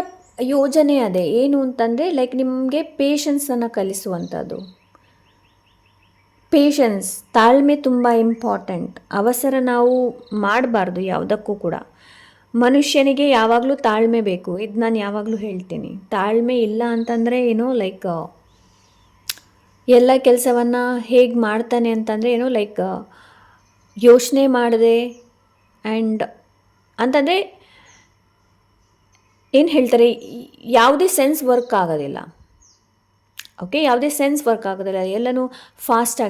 ಯೋಜನೆ ಅದೇ. ಏನು ಅಂತಂದರೆ ಲೈಕ್ ನಿಮಗೆ ಪೇಷನ್ಸನ್ನು ಕಲಿಸುವಂಥದ್ದು. ಪೇಷನ್ಸ್, ತಾಳ್ಮೆ ತುಂಬ ಇಂಪಾರ್ಟೆಂಟ್. ಅವಸರ ನಾವು ಮಾಡಬಾರ್ದು ಯಾವುದಕ್ಕೂ ಕೂಡ. ಮನುಷ್ಯನಿಗೆ ಯಾವಾಗಲೂ ತಾಳ್ಮೆ ಬೇಕು, ಇದು ನಾನು ಯಾವಾಗಲೂ ಹೇಳ್ತೀನಿ. ತಾಳ್ಮೆ ಇಲ್ಲ ಅಂತಂದರೆ ಏನೋ ಲೈಕ್ ಎಲ್ಲ ಕೆಲಸವನ್ನು ಹೇಗೆ ಮಾಡ್ತಾನೆ ಅಂತಂದರೆ ಏನೋ ಲೈಕ್ ಯೋಚನೆ ಮಾಡದೆ ಆ್ಯಂಡ್ ಅಂತಂದರೆ ಏನು ಹೇಳ್ತಾರೆ, ಯಾವುದೇ ಸೆನ್ಸ್ ವರ್ಕ್ ಆಗೋದಿಲ್ಲ. ಓಕೆ, ಯಾವುದೇ ಸೆನ್ಸ್ ವರ್ಕ್ ಆಗೋದಿಲ್ಲ. ಎಲ್ಲನೂ ಫಾಸ್ಟ್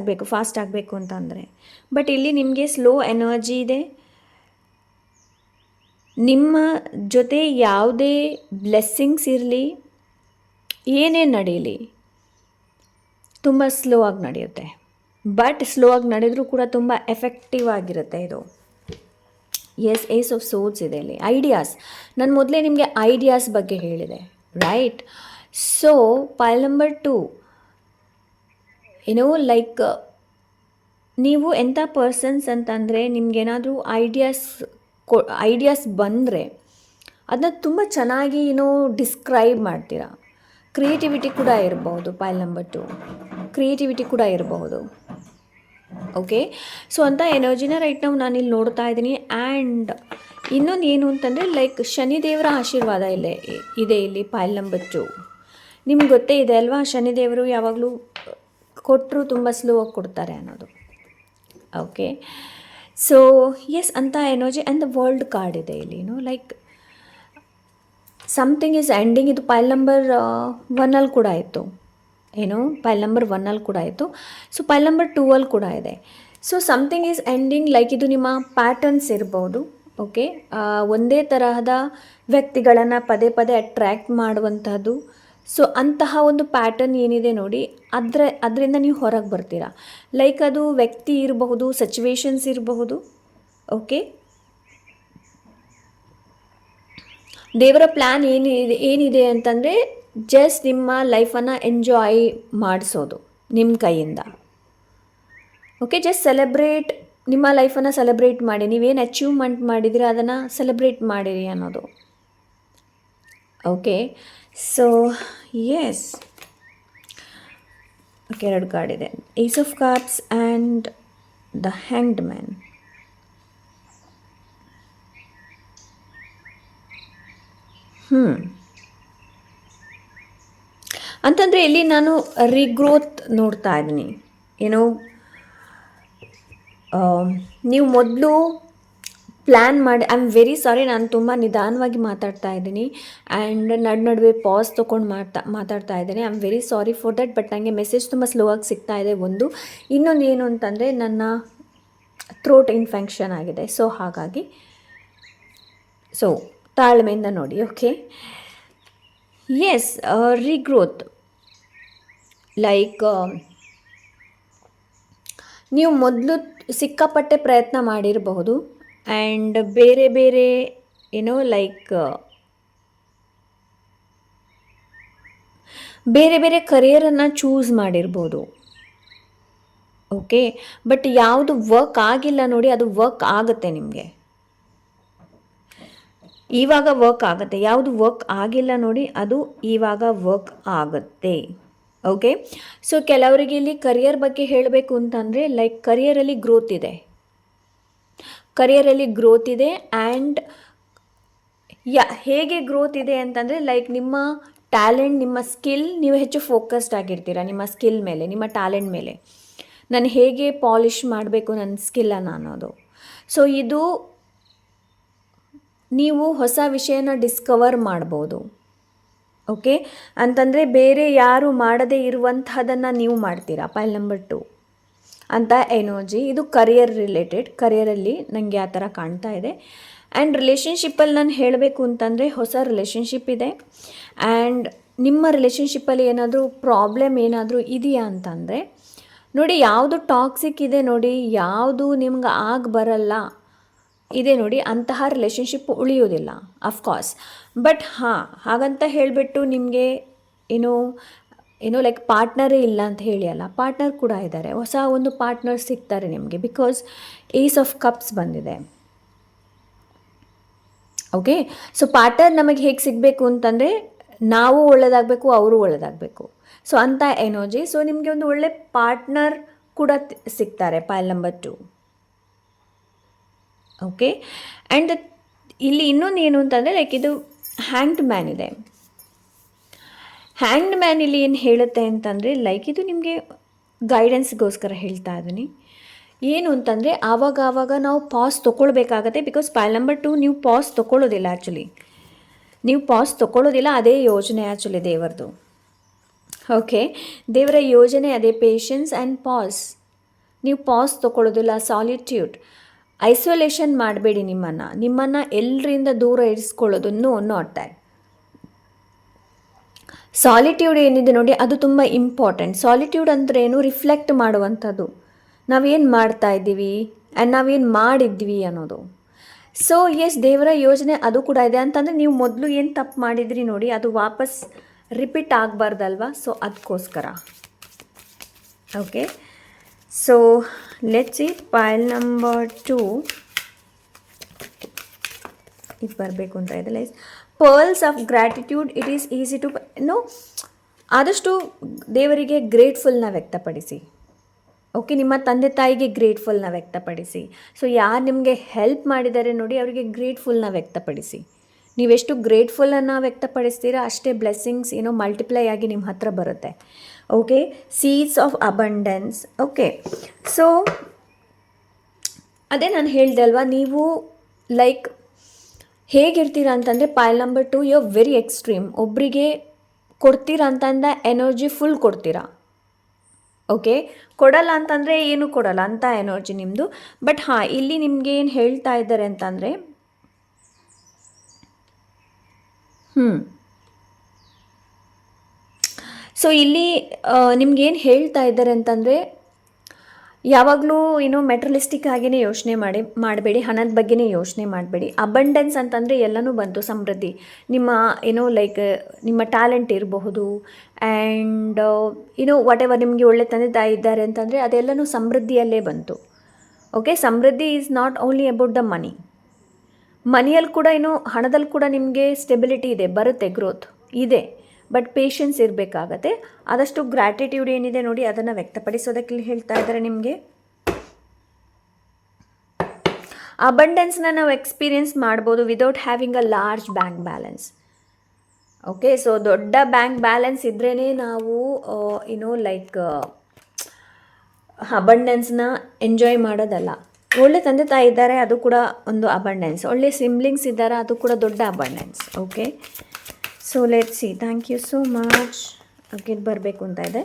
ಆಗಬೇಕು ಅಂತಂದರೆ. ಬಟ್ ಇಲ್ಲಿ ನಿಮಗೆ ಸ್ಲೋ ಎನರ್ಜಿ ಇದೆ. ನಿಮ್ಮ ಜೊತೆ ಯಾವುದೇ ಬ್ಲೆಸ್ಸಿಂಗ್ಸ್ ಇರಲಿ, ಏನೇ ನಡೀಲಿ, ತುಂಬ ಸ್ಲೋ ಆಗಿ ನಡೆಯುತ್ತೆ. ಬಟ್ ಸ್ಲೋ ಆಗಿ ನಡೆದರೂ ಕೂಡ ತುಂಬ ಎಫೆಕ್ಟಿವ್ ಆಗಿರುತ್ತೆ ಇದು. ಎಸ್, ಏಸ್ ಆಫ್ ಸೋರ್ಸ್ ಇದೆ ಇಲ್ಲಿ. ಐಡಿಯಾಸ್, ನಾನು ಮೊದಲೇ ನಿಮಗೆ ಐಡಿಯಾಸ್ ಬಗ್ಗೆ ಹೇಳಿದೆ, ರೈಟ್? ಸೊ ಪೈಲ್ ನಂಬರ್ 2, ಏನೋ ಲೈಕ್ ನೀವು ಎಂಥ ಪರ್ಸನ್ಸ್ ಅಂತಂದರೆ ನಿಮಗೇನಾದರೂ ಐಡಿಯಾಸ್ ಬಂದರೆ ಅದನ್ನ ತುಂಬ ಚೆನ್ನಾಗಿ ಡಿಸ್ಕ್ರೈಬ್ ಮಾಡ್ತೀರಾ. ಕ್ರಿಯೇಟಿವಿಟಿ ಕೂಡ ಇರಬಹುದು. ಪೈಲ್ ನಂಬರ್ 2 ಕ್ರಿಯೇಟಿವಿಟಿ ಕೂಡ ಇರಬಹುದು. ಓಕೆ, ಸೊ ಅಂಥ ಎನರ್ಜಿನ ರೈಟ್ ನಾವು ನಾನಿಲ್ಲಿ ನೋಡ್ತಾ ಇದ್ದೀನಿ. ಆ್ಯಂಡ್ ಇನ್ನೊಂದು ಏನು ಅಂತಂದರೆ ಲೈಕ್ ಶನಿದೇವರ ಆಶೀರ್ವಾದ ಇದೆ ಇಲ್ಲಿ ಪೈಲ್ ನಂಬರ್ 2. ನಿಮ್ಗೆ ಗೊತ್ತೇ ಇದೆ ಅಲ್ವಾ, ಶನಿದೇವರು ಯಾವಾಗಲೂ ಕೊಟ್ಟರು ತುಂಬ ಸ್ಲೋ ಆಗಿ ಕೊಡ್ತಾರೆ ಅನ್ನೋದು. ಓಕೆ, ಸೊ ಎಸ್, ಅಂಥ energy. And the world card ಇದೆ ಇಲ್ಲಿ, ಲೈಕ್ ಸಮಥಿಂಗ್ ಈಸ್ ಎಂಡಿಂಗ್. ಇದು ಪೈಲ್ ನಂಬರ್ 1 ಕೂಡ ಇತ್ತು, ಪೈಲ್ ನಂಬರ್ 1 ಕೂಡ ಇತ್ತು. ಸೊ ಪೈಲ್ ನಂಬರ್ 2 ಕೂಡ ಇದೆ. So something is ending, like ಇದು ನಿಮ್ಮ ಪ್ಯಾಟರ್ನ್ಸ್ ಇರ್ಬೋದು. ಓಕೆ, ಒಂದೇ ತರಹದ ವ್ಯಕ್ತಿಗಳನ್ನು ಪದೇ ಪದೇ ಅಟ್ರ್ಯಾಕ್ಟ್ ಮಾಡುವಂಥದ್ದು. ಸೊ ಅಂತಹ ಒಂದು ಪ್ಯಾಟರ್ನ್ ಏನಿದೆ ನೋಡಿ, ಅದರಿಂದ ನೀವು ಹೊರಗೆ ಬರ್ತೀರಾ. ಲೈಕ್ ಅದು ವ್ಯಕ್ತಿ ಇರಬಹುದು, ಸಿಚುವೇಶನ್ಸ್ ಇರಬಹುದು. ಓಕೆ, ದೇವರ ಪ್ಲ್ಯಾನ್ ಏನಿದೆ ಅಂತಂದರೆ ಜಸ್ಟ್ ನಿಮ್ಮ ಲೈಫನ್ನು ಎಂಜಾಯ್ ಮಾಡಿಸೋದು ನಿಮ್ಮ ಕೈಯಿಂದ. ಓಕೆ, ಜಸ್ಟ್ ಸೆಲೆಬ್ರೇಟ್, ನಿಮ್ಮ ಲೈಫನ್ನು ಸೆಲೆಬ್ರೇಟ್ ಮಾಡಿ. ನೀವೇನು ಅಚೀವ್ಮೆಂಟ್ ಮಾಡಿದಿರ ಅದನ್ನು ಸೆಲೆಬ್ರೇಟ್ ಮಾಡಿರಿ ಅನ್ನೋದು. Okay, so yes. Okay, 2 card ಇದೆ, ace of cups and the hanged man. ಅಂತಂದರೆ ಇಲ್ಲಿ ನಾನು ರೀಗ್ರೋತ್ ನೋಡ್ತಾ ಇದ್ದೀನಿ. ನೀವು ಮೊದಲು ಪ್ಲ್ಯಾನ್ ಮಾಡಿ, ಐ ಆಮ್ ವೆರಿ ಸಾರಿ, ನಾನು ತುಂಬ ನಿಧಾನವಾಗಿ ಮಾತಾಡ್ತಾ ಇದ್ದೀನಿ ಆ್ಯಂಡ್ ನಡುವೆ ಪಾಸ್ ತೊಗೊಂಡು ಮಾತಾಡ್ತಾ ಇದ್ದೀನಿ. I am very sorry for that. But ನನಗೆ ಮೆಸೇಜ್ ತುಂಬ ಸ್ಲೋ ಆಗಿ ಸಿಗ್ತಾ ಇದೆ. ಇನ್ನೊಂದು ಏನು ಅಂತಂದರೆ ನನ್ನ ಥ್ರೋಟ್ ಇನ್ಫೆಕ್ಷನ್ ಆಗಿದೆ. ಸೊ ಹಾಗಾಗಿ ತಾಳ್ಮೆಯಿಂದ ನೋಡಿ. ಓಕೆ, ಎಸ್, ರೀಗ್ರೋತ್, ಲೈಕ್ ನೀವು ಮೊದಲು ಸಿಕ್ಕಾಪಟ್ಟೆ ಪ್ರಯತ್ನ ಮಾಡಿರಬಹುದು ಆ್ಯಂಡ್ ಬೇರೆ ಬೇರೆ ಲೈಕ್ ಬೇರೆ ಬೇರೆ ಕರಿಯರನ್ನು ಚೂಸ್ ಮಾಡಿರ್ಬೋದು. ಓಕೆ, ಬಟ್ ಯಾವುದು ವರ್ಕ್ ಆಗಿಲ್ಲ ನೋಡಿ, ಅದು ವರ್ಕ್ ಆಗುತ್ತೆ ನಿಮಗೆ. ಇವಾಗ ವರ್ಕ್ ಆಗುತ್ತೆ. ಯಾವುದು ವರ್ಕ್ ಆಗಿಲ್ಲ ನೋಡಿ, ಅದು ಇವಾಗ ವರ್ಕ್ ಆಗುತ್ತೆ. ಓಕೆ, ಸೊ ಕೆಲವರಿಗೆ ಇಲ್ಲಿ ಕರಿಯರ್ ಬಗ್ಗೆ ಹೇಳಬೇಕು ಅಂತಂದರೆ ಲೈಕ್ ಕರಿಯರಲ್ಲಿ ಗ್ರೋತ್ ಇದೆ. ಆ್ಯಂಡ್ ಹೇಗೆ ಗ್ರೋತ್ ಇದೆ ಅಂತಂದರೆ ಲೈಕ್ ನಿಮ್ಮ ಟ್ಯಾಲೆಂಟ್, ನಿಮ್ಮ ಸ್ಕಿಲ್, ನೀವು ಹೆಚ್ಚು ಫೋಕಸ್ಡ್ ಆಗಿರ್ತೀರ ನಿಮ್ಮ ಸ್ಕಿಲ್ ಮೇಲೆ, ನಿಮ್ಮ ಟ್ಯಾಲೆಂಟ್ ಮೇಲೆ. ನಾನು ಹೇಗೆ ಪಾಲಿಷ್ ಮಾಡಬೇಕು ನನ್ನ ಸ್ಕಿಲ್ಲನ್ನು ಅನ್ನೋದು. ಸೊ ಇದು ನೀವು ಹೊಸ ವಿಷಯನ ಡಿಸ್ಕವರ್ ಮಾಡ್ಬೋದು. ಓಕೆ, ಅಂತಂದರೆ ಬೇರೆ ಯಾರು ಮಾಡದೇ ಇರುವಂಥದ್ದನ್ನು ನೀವು ಮಾಡ್ತೀರಾ. ಪೈಲ್ ನಂಬರ್ 2 ಅಂತ ಎನರ್ಜಿ. ಇದು ಕರಿಯರ್ ರಿಲೇಟೆಡ್. ಕರಿಯರಲ್ಲಿ ನನಗೆ ಆ ಥರ ಕಾಣ್ತಾ ಇದೆ. ಆ್ಯಂಡ್ ರಿಲೇಷನ್ಶಿಪ್ಪಲ್ಲಿ ನಾನು ಹೇಳಬೇಕು ಅಂತಂದರೆ ಹೊಸ ರಿಲೇಷನ್ಶಿಪ್ ಇದೆ. ಆ್ಯಂಡ್ ನಿಮ್ಮ ರಿಲೇಷನ್ಶಿಪ್ಪಲ್ಲಿ ಏನಾದರೂ ಪ್ರಾಬ್ಲಮ್ ಏನಾದರೂ ಇದೆಯಾ ಅಂತಂದರೆ ನೋಡಿ, ಯಾವುದು ಟಾಕ್ಸಿಕ್ ಇದೆ ನೋಡಿ, ಯಾವುದು ನಿಮ್ಗೆ ಬರಲ್ಲ ಇದೆ ನೋಡಿ, ಅಂತಹ ರಿಲೇಷನ್ಶಿಪ್ ಉಳಿಯೋದಿಲ್ಲ ಅಫ್ಕೋರ್ಸ್. ಬಟ್ ಹಾಗಂತ ಹೇಳಿಬಿಟ್ಟು ನಿಮಗೆ ಲೈಕ್ ಪಾರ್ಟ್ನರೇ ಇಲ್ಲ ಅಂತ ಹೇಳಿ ಅಲ್ಲ, ಪಾರ್ಟ್ನರ್ ಕೂಡ ಇದ್ದಾರೆ. ಹೊಸ ಒಂದು ಪಾರ್ಟ್ನರ್ ಸಿಗ್ತಾರೆ ನಿಮಗೆ, ಬಿಕಾಸ್ ಏಸ್ ಆಫ್ ಕಪ್ಸ್ ಬಂದಿದೆ. ಓಕೆ, ಸೊ ಪಾರ್ಟ್ನರ್ ನಮಗೆ ಹೇಗೆ ಸಿಗಬೇಕು ಅಂತಂದರೆ ನಾವು ಒಳ್ಳೆಯದಾಗಬೇಕು, ಅವರು ಒಳ್ಳೆಯದಾಗಬೇಕು. ಸೊ ಅಂಥ ಎನರ್ಜಿ. ಸೊ ನಿಮಗೆ ಒಂದು ಒಳ್ಳೆ ಪಾರ್ಟ್ನರ್ ಕೂಡ ಸಿಗ್ತಾರೆ ಪೈಲ್ ನಂಬರ್ 2. ಓಕೆ, ಆ್ಯಂಡ್ ಇಲ್ಲಿ ಇನ್ನೊಂದು ಏನು ಅಂತಂದರೆ ಲೈಕ್ ಇದು ಹ್ಯಾಂಗ್ಡ್ ಮ್ಯಾನ್ ಇದೆ. ಹ್ಯಾಂಗ್ಡ್ ಮ್ಯಾನ್ ಇಲ್ಲಿ ಏನು ಹೇಳುತ್ತೆ ಅಂತಂದರೆ ಲೈಕ್ ಇದು ನಿಮಗೆ ಗೈಡೆನ್ಸ್ಗೋಸ್ಕರ ಹೇಳ್ತಾ ಇದ್ದೀನಿ. ಏನು ಅಂತಂದರೆ ಆವಾಗ ನಾವು ಪಾಸ್ ತೊಗೊಳ್ಬೇಕಾಗತ್ತೆ. ಬಿಕಾಸ್ ಪೈಲ್ ನಂಬರ್ 2 ನೀವು ಪಾಸ್ ತೊಗೊಳ್ಳೋದಿಲ್ಲ. ಆ್ಯಕ್ಚುಲಿ ನೀವು ಪಾಸ್ ತೊಗೊಳ್ಳೋದಿಲ್ಲ, ಅದೇ ಯೋಜನೆ ಆ್ಯಕ್ಚುಲಿ ದೇವರದು. ಓಕೆ, ದೇವರ ಯೋಜನೆ ಅದೇ, ಪೇಷನ್ಸ್ ಆ್ಯಂಡ್ ಪಾಸ್. ನೀವು ಪಾಸ್ ತೊಗೊಳ್ಳೋದಿಲ್ಲ. ಸಾಲಿಟ್ಯೂಡ್, ಐಸೋಲೇಷನ್ ಮಾಡಬೇಡಿ. ನಿಮ್ಮನ್ನು ಎಲ್ಲರಿಂದ ದೂರ ಇರಿಸ್ಕೊಳ್ಳೋದು, ನಾಟ್ ದ್ಯಾಟ್. ಸಾಲಿಟ್ಯೂಡ್ ಏನಿದೆ ನೋಡಿ, ಅದು ತುಂಬ ಇಂಪಾರ್ಟೆಂಟ್. ಸಾಲಿಟ್ಯೂಡ್ ಅಂದರೆ ಏನು? ರಿಫ್ಲೆಕ್ಟ್ ಮಾಡುವಂಥದ್ದು, ನಾವೇನು ಮಾಡ್ತಾ ಇದ್ದೀವಿ ಆ್ಯಂಡ್ ನಾವೇನು ಮಾಡಿದ್ವಿ ಅನ್ನೋದು. ಸೊ ಎಸ್, ದೇವರ ಯೋಜನೆ ಅದು ಕೂಡ ಇದೆ. ಅಂತಂದರೆ ನೀವು ಮೊದಲು ಏನು ತಪ್ಪು ಮಾಡಿದ್ರಿ ನೋಡಿ, ಅದು ವಾಪಸ್ ರಿಪೀಟ್ ಆಗಬಾರ್ದಲ್ವಾ? ಸೊ ಅದಕ್ಕೋಸ್ಕರ. Okay, so let's see pile number 2 ಇದು ಬರಬೇಕು ಅಂತ ಇದೆ. Like pearls of gratitude. It is easy to ಆದಷ್ಟು ದೇವರಿಗೆ ಗ್ರೇಟ್ಫುಲ್ನ ವ್ಯಕ್ತಪಡಿಸಿ. ಓಕೆ, ನಿಮ್ಮ ತಂದೆ ತಾಯಿಗೆ ಗ್ರೇಟ್ಫುಲ್ನ ವ್ಯಕ್ತಪಡಿಸಿ. ಸೊ ಯಾರು ನಿಮಗೆ ಹೆಲ್ಪ್ ಮಾಡಿದ್ದಾರೆ ನೋಡಿ, ಅವರಿಗೆ ಗ್ರೇಟ್ಫುಲ್ನ ವ್ಯಕ್ತಪಡಿಸಿ. ನೀವೆಷ್ಟು ಗ್ರೇಟ್ಫುಲ್ಲನ್ನು ವ್ಯಕ್ತಪಡಿಸ್ತೀರಾ ಅಷ್ಟೇ ಬ್ಲೆಸ್ಸಿಂಗ್ಸ್ ಮಲ್ಟಿಪ್ಲೈ ಆಗಿ ನಿಮ್ಮ ಹತ್ರ ಬರುತ್ತೆ. Okay, seeds of abundance. Okay, so ಅದೇ ನಾನು ಹೇಳಿದೆ ಅಲ್ವಾ, ನೀವು ಲೈಕ್ ಹೇಗಿರ್ತೀರಾ ಅಂತಂದರೆ pile number 2 you are very extreme. ಒಬ್ಬರಿಗೆ ಕೊಡ್ತೀರಾ ಅಂತಂದ ಎನರ್ಜಿ ಫುಲ್ ಕೊಡ್ತೀರಾ. ಓಕೆ, ಕೊಡಲ್ಲ ಅಂತಂದರೆ ಏನು ಕೊಡಲ್ಲ ಅಂತ ಎನರ್ಜಿ ನಿಮ್ಮದು. ಬಟ್ ಇಲ್ಲಿ ನಿಮಗೆ ಏನು ಹೇಳ್ತಾ ಇದ್ದಾರೆ ಅಂತಂದರೆ ಸೊ ಇಲ್ಲಿ ನಿಮ್ಗೇನು ಹೇಳ್ತಾ ಇದ್ದಾರೆ ಅಂತಂದರೆ ಯಾವಾಗಲೂ ಮೆಟ್ರಲಿಸ್ಟಿಕ್ ಆಗಿಯೇ ಯೋಚನೆ ಮಾಡಬೇಡಿ. ಹಣದ ಬಗ್ಗೆನೇ ಯೋಚನೆ ಮಾಡಬೇಡಿ. ಅಬಂಡೆನ್ಸ್ ಅಂತಂದರೆ ಎಲ್ಲನೂ ಬಂತು, ಸಮೃದ್ಧಿ. ನಿಮ್ಮ ಲೈಕ್ ನಿಮ್ಮ ಟ್ಯಾಲೆಂಟ್ ಇರಬಹುದು ಆ್ಯಂಡ್ ವಾಟ್ ಎವರ್ ನಿಮಗೆ ಒಳ್ಳೆ ತಂದೆ ತಾಯಿ ಇದ್ದಾರೆ ಅಂತಂದರೆ ಅದೆಲ್ಲನೂ ಸಮೃದ್ಧಿಯಲ್ಲೇ ಬಂತು. ಓಕೆ, ಸಮೃದ್ಧಿ is not only about the ಮನಿಯಲ್ಲಿ ಕೂಡ ಹಣದಲ್ಲಿ ಕೂಡ ನಿಮಗೆ ಸ್ಟೆಬಿಲಿಟಿ ಇದೆ, ಬರುತ್ತೆ, ಗ್ರೋತ್ ಇದೆ. ಬಟ್ ಪೇಷನ್ಸ್ ಇರಬೇಕಾಗತ್ತೆ. ಆದಷ್ಟು ಗ್ರ್ಯಾಟಿಟ್ಯೂಡ್ ಏನಿದೆ ನೋಡಿ ಅದನ್ನು ವ್ಯಕ್ತಪಡಿಸೋದಕ್ಕೆ ಹೇಳ್ತಾ ಇದ್ದಾರೆ ನಿಮಗೆ. ಅಬಂಡೆನ್ಸ್ನ ನಾವು ಎಕ್ಸ್ಪೀರಿಯನ್ಸ್ ಮಾಡ್ಬೋದು without having a large bank balance. Okay, so ದೊಡ್ಡ ಬ್ಯಾಂಕ್ ಬ್ಯಾಲೆನ್ಸ್ ಇದ್ರೇ ನಾವು ಲೈಕ್ ಅಬಂಡೆನ್ಸ್ನ ಎಂಜಾಯ್ ಮಾಡೋದಲ್ಲ. ಒಳ್ಳೆ ತಂದೆ ತಾಯಿ ಇದ್ದಾರೆ, ಅದು ಕೂಡ ಒಂದು ಅಬಂಡೆನ್ಸ್. ಒಳ್ಳೆ ಸಿಬ್ಲಿಂಗ್ಸ್ ಇದ್ದಾರೆ, ಅದು ಕೂಡ ದೊಡ್ಡ abundance. Okay, so let's see. Thank you so much. Okay, ಇದು ಬರಬೇಕು ಅಂತ ಇದೆ.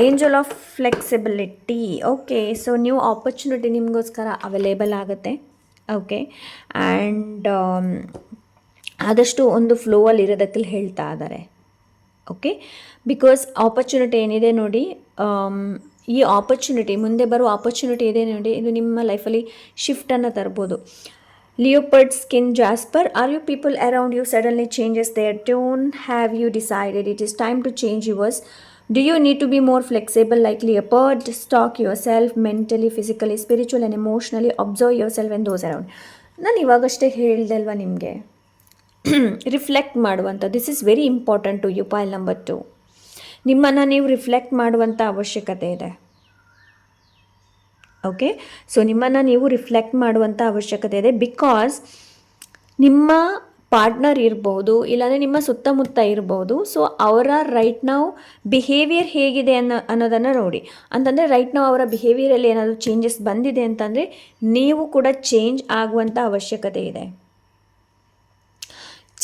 Angel of flexibility. Okay, so new opportunity ನಿಮಗೋಸ್ಕರ ಅವೈಲೇಬಲ್ ಆಗುತ್ತೆ. ಓಕೆ, ಆ್ಯಂಡ್ ಆದಷ್ಟು ಒಂದು ಫ್ಲೋವಲ್ಲಿ ಇರೋದಕ್ಕೆ ಹೇಳ್ತಾ ಇದ್ದಾರೆ. ಓಕೆ, ಬಿಕಾಸ್ ಆಪರ್ಚುನಿಟಿ ಏನಿದೆ ನೋಡಿ, ಈ ಆಪರ್ಚುನಿಟಿ ಮುಂದೆ ಬರೋ ಆಪರ್ಚುನಿಟಿ ಇದೆ ನೋಡಿ, ಇದು ನಿಮ್ಮ ಲೈಫಲ್ಲಿ ಶಿಫ್ಟನ್ನು ತರ್ಬೋದು. Leopard skin jasper. Are you people around you suddenly changes their tone? Have you decided it is time to change yours? Do you need to be more flexible like leopard? Stalk yourself mentally, physically, spiritually and emotionally. Observe yourself and those around. ನಾನು ಇವಾಗಷ್ಟೇ ಹೇಳಿದೆ ಅಲ್ವಾ ನಿಮಗೆ, reflect ಮಾಡುವಂಥ. This is very important to you pile number 2. ನಿಮ್ಮನ್ನು ನೀವು reflect ಮಾಡುವಂಥ ಅವಶ್ಯಕತೆ ಇದೆ. ಓಕೆ, ಸೊ ನಿಮ್ಮನ್ನು ನೀವು ರಿಫ್ಲೆಕ್ಟ್ ಮಾಡುವಂಥ ಅವಶ್ಯಕತೆ ಇದೆ. ಬಿಕಾಸ್ ನಿಮ್ಮ ಪಾರ್ಟ್ನರ್ ಇರ್ಬೋದು, ಇಲ್ಲಾಂದರೆ ನಿಮ್ಮ ಸುತ್ತಮುತ್ತ ಇರ್ಬೋದು. ಸೊ ಅವರ ರೈಟ್ ನಾವು ಬಿಹೇವಿಯರ್ ಹೇಗಿದೆ ಅನ್ನೋದನ್ನು ನೋಡಿ. ಅಂತಂದರೆ ರೈಟ್ ನಾವು ಅವರ ಬಿಹೇವಿಯರಲ್ಲಿ ಏನಾದರೂ ಚೇಂಜಸ್ ಬಂದಿದೆ ಅಂತಂದರೆ ನೀವು ಕೂಡ ಚೇಂಜ್ ಆಗುವಂಥ ಅವಶ್ಯಕತೆ ಇದೆ.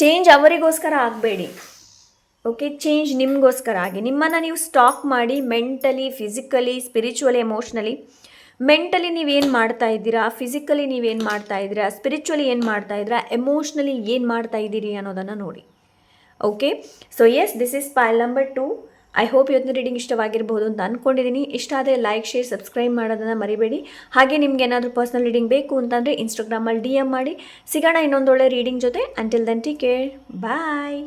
ಚೇಂಜ್ ಅವರಿಗೋಸ್ಕರ ಆಗಬೇಡಿ. ಓಕೆ, ಚೇಂಜ್ ನಿಮಗೋಸ್ಕರ ಆಗಿ ನಿಮ್ಮನ್ನು ನೀವು ಸ್ಟಾಕ್ ಮಾಡಿ mentally, physically, spiritually, emotionally. Mentally ನೀವೇನು ಮಾಡ್ತಾ ಇದ್ದೀರಾ, ಫಿಸಿಕಲಿ ನೀವೇನು ಮಾಡ್ತಾ ಇದ್ದೀರಾ, ಸ್ಪಿರಿಚುವಲಿ ಏನು ಮಾಡ್ತಾ ಇದ್ದೀರಾ, ಎಮೋಷ್ನಲಿ ಏನು ಮಾಡ್ತಾ ಇದ್ದೀರಿ ಅನ್ನೋದನ್ನು ನೋಡಿ. Okay, so yes, this is pile number 2. I hope ಇವತ್ತಿನ ರೀಡಿಂಗ್ ಇಷ್ಟವಾಗಿರ್ಬೋದು ಅಂತ ಅಂದ್ಕೊಂಡಿದ್ದೀನಿ. ಇಷ್ಟ ಆದರೆ ಲೈಕ್, ಶೇರ್, ಸಬ್ಸ್ಕ್ರೈಬ್ ಮಾಡೋದನ್ನು ಮರಿಬೇಡಿ. ಹಾಗೆ ನಿಮ್ಗೆ ಏನಾದರೂ ಪರ್ಸ್ನಲ್ ರೀಡಿಂಗ್ ಬೇಕು ಅಂತಂದರೆ ಇನ್ಸ್ಟಾಗ್ರಾಮಲ್ಲಿ DM ಮಾಡಿ. ಸಿಗೋಣ ಇನ್ನೊಂದೊಳ್ಳೆ ರೀಡಿಂಗ್ ಜೊತೆ. ಅಂಟಿಲ್ ದೆನ್ ಟೇಕ್ ಕೇರ್, ಬಾಯ್.